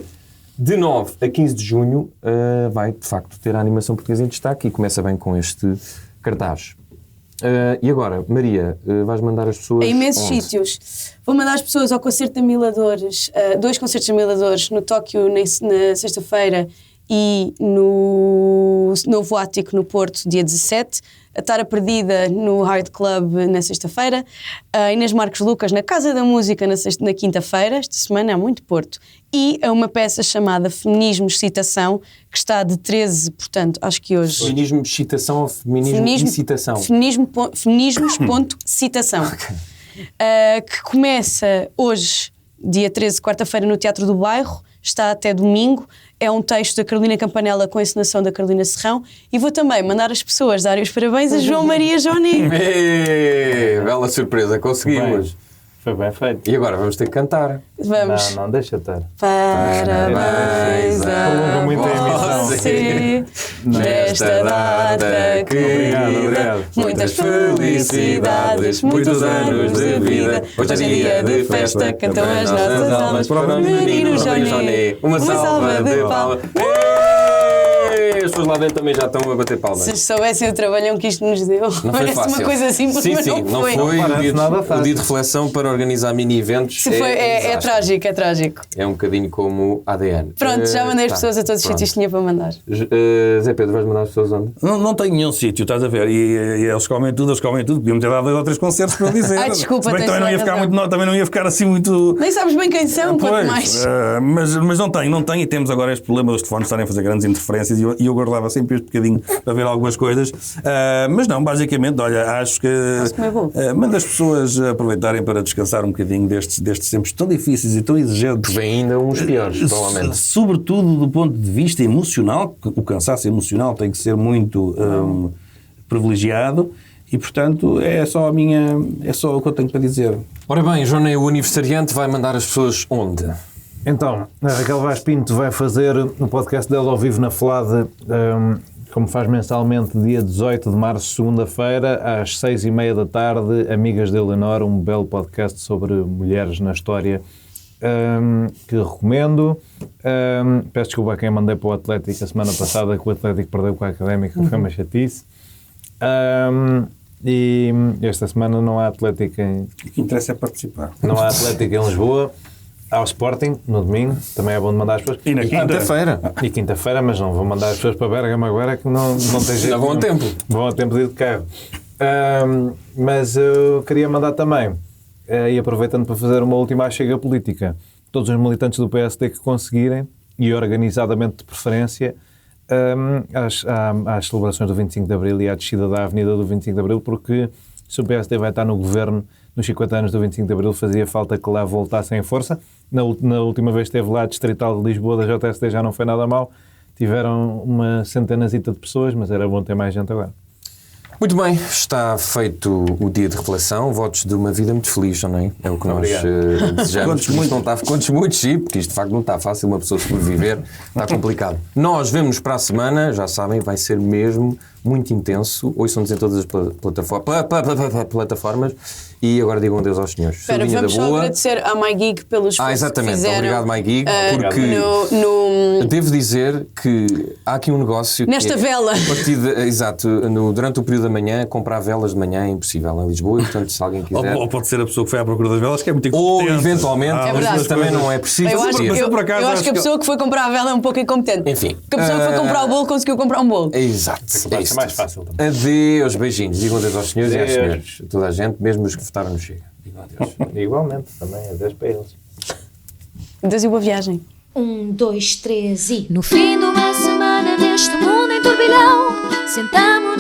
de 9 a 15 de junho, vai, de facto, ter a animação portuguesa em destaque e começa bem com este cartaz. E agora, Maria, vais mandar as pessoas... Em imensos onde? sítios. Vou mandar as pessoas ao concerto da Miladores, 2 concertos da Miladores, no Tóquio na sexta-feira e no Novo Ático no Porto, dia 17. A Tara Perdida no Hard Club na sexta-feira. A Inês Marcos Lucas na Casa da Música na quinta-feira. Esta semana há muito Porto. E a uma peça chamada Feminismo Citação, que está de 13, portanto, acho que hoje... Feminismo, excitação ou feminismo incitação? Feminismos.citação. Que começa hoje, dia 13, quarta-feira, no Teatro do Bairro, está até domingo. É um texto da Carolina Campanella com a encenação da Carolina Serrão. E vou também mandar as pessoas darem os parabéns a João Maria Joni. Bela surpresa, conseguimos. Foi bem feito. E agora vamos ter que cantar. Vamos. Não, deixa estar. Parabéns Prolonga a muito a emissão. você nesta data Obrigado. Muitas felicidades, muitos anos de vida. Hoje é dia de festa, cantam as nossas almas para o menino Johnny. Uma salva de palmas. As pessoas lá dentro também já estão a bater palmas. Se soubessem o trabalhão que isto nos deu, Não foi parece fácil. uma coisa simples, sim, mas sim, não foi. Não foi. parece O dia, nada de, fácil. o dia de reflexão para organizar mini-eventos Se foi, é desastre. trágico, é trágico. É um bocadinho como ADN. Pronto, já mandei as Tá, pessoas a todos os pronto. sítios que tinha para mandar. Zé Pedro, vais mandar as pessoas onde? Não tenho nenhum sítio, estás a ver? E eles comem tudo. Podiam ter dado 2 ou 3 concertos para eu dizer. Ai, desculpa, Se bem que tens também não ia ficar razão. muito, também não ia ficar assim muito. Nem sabes bem quem são, quanto mais. Mas não tenho, e temos agora este problema dos telefones estarem a fazer grandes interferências e eu guardava sempre este bocadinho para ver algumas coisas. Mas não, basicamente, olha, acho que comer bolo. manda as pessoas aproveitarem para descansar um bocadinho destes tempos tão difíceis e tão exigentes. Vem ainda uns piores, provavelmente. Sobretudo do ponto de vista emocional, o cansaço emocional tem que ser muito privilegiado e, portanto, é só o que eu tenho para dizer. Ora bem, Johnny, o aniversariante vai mandar as pessoas onde? Então, a Raquel Vaz Pinto vai fazer o podcast dela ao vivo na FLAD, como faz mensalmente, dia 18 de março, segunda-feira, às 6h30 da tarde, Amigas de Eleanor, um belo podcast sobre mulheres na história, que recomendo. Peço desculpa a quem mandei para o Atlético a semana passada, que o Atlético perdeu com a Académica, que foi uma chatice. E esta semana não há Atlético O que interessa é participar. não há Atlético em Lisboa. Há o Sporting, no domingo, também é bom de mandar as pessoas. E na Quinta-feira. E quinta-feira, mas não vou mandar as pessoas para Bergamo agora, que não tem jeito. Já vão a nenhum. tempo. Vão a tempo de ir de carro. Mas eu queria mandar também, e aproveitando para fazer uma última chega política, todos os militantes do PSD que conseguirem, e organizadamente de preferência, às celebrações do 25 de Abril e à descida da Avenida do 25 de Abril, porque se o PSD vai estar no governo, nos 50 anos do 25 de Abril fazia falta que lá voltassem em força. Na última vez que esteve lá, Distrital de Lisboa, da JSD, já não foi nada mal. Tiveram uma centenazita de pessoas, mas era bom ter mais gente agora. Muito bem, está feito o dia de reflexão. Votos de uma vida muito feliz, não é? É o que nós desejamos. Contos muitos, sim, porque isto de facto não está fácil uma pessoa sobreviver, está complicado. Nós vemos para a semana, já sabem, vai ser mesmo muito intenso. Ouçam-nos em todas as plataformas. E agora digam adeus aos senhores. Espera, vamos só agradecer à MyGeek pelos esforços exatamente, que fizeram. Obrigado MyGeek, porque devo dizer que há aqui um negócio nesta vela. Exato, durante o período da manhã, comprar velas de manhã é impossível em Lisboa, e portanto se alguém quiser... Ou pode ser a pessoa que foi à procura das velas, que é muito incompetente. Ou eventualmente, mas também não é preciso. Eu acho que a pessoa que foi comprar a vela é um pouco incompetente. Enfim. Porque a pessoa que foi comprar o bolo conseguiu comprar um bolo. Exato. Vai ser mais fácil também. Adeus, beijinhos. Digam adeus aos senhores e às senhoras. Toda a gente, mesmo os que votaram no Chega. Digam adeus. Igualmente, também adeus para eles. Adeus e boa viagem. 1, 2, 3 e... No fim de uma semana neste mundo em turbilhão, sentamo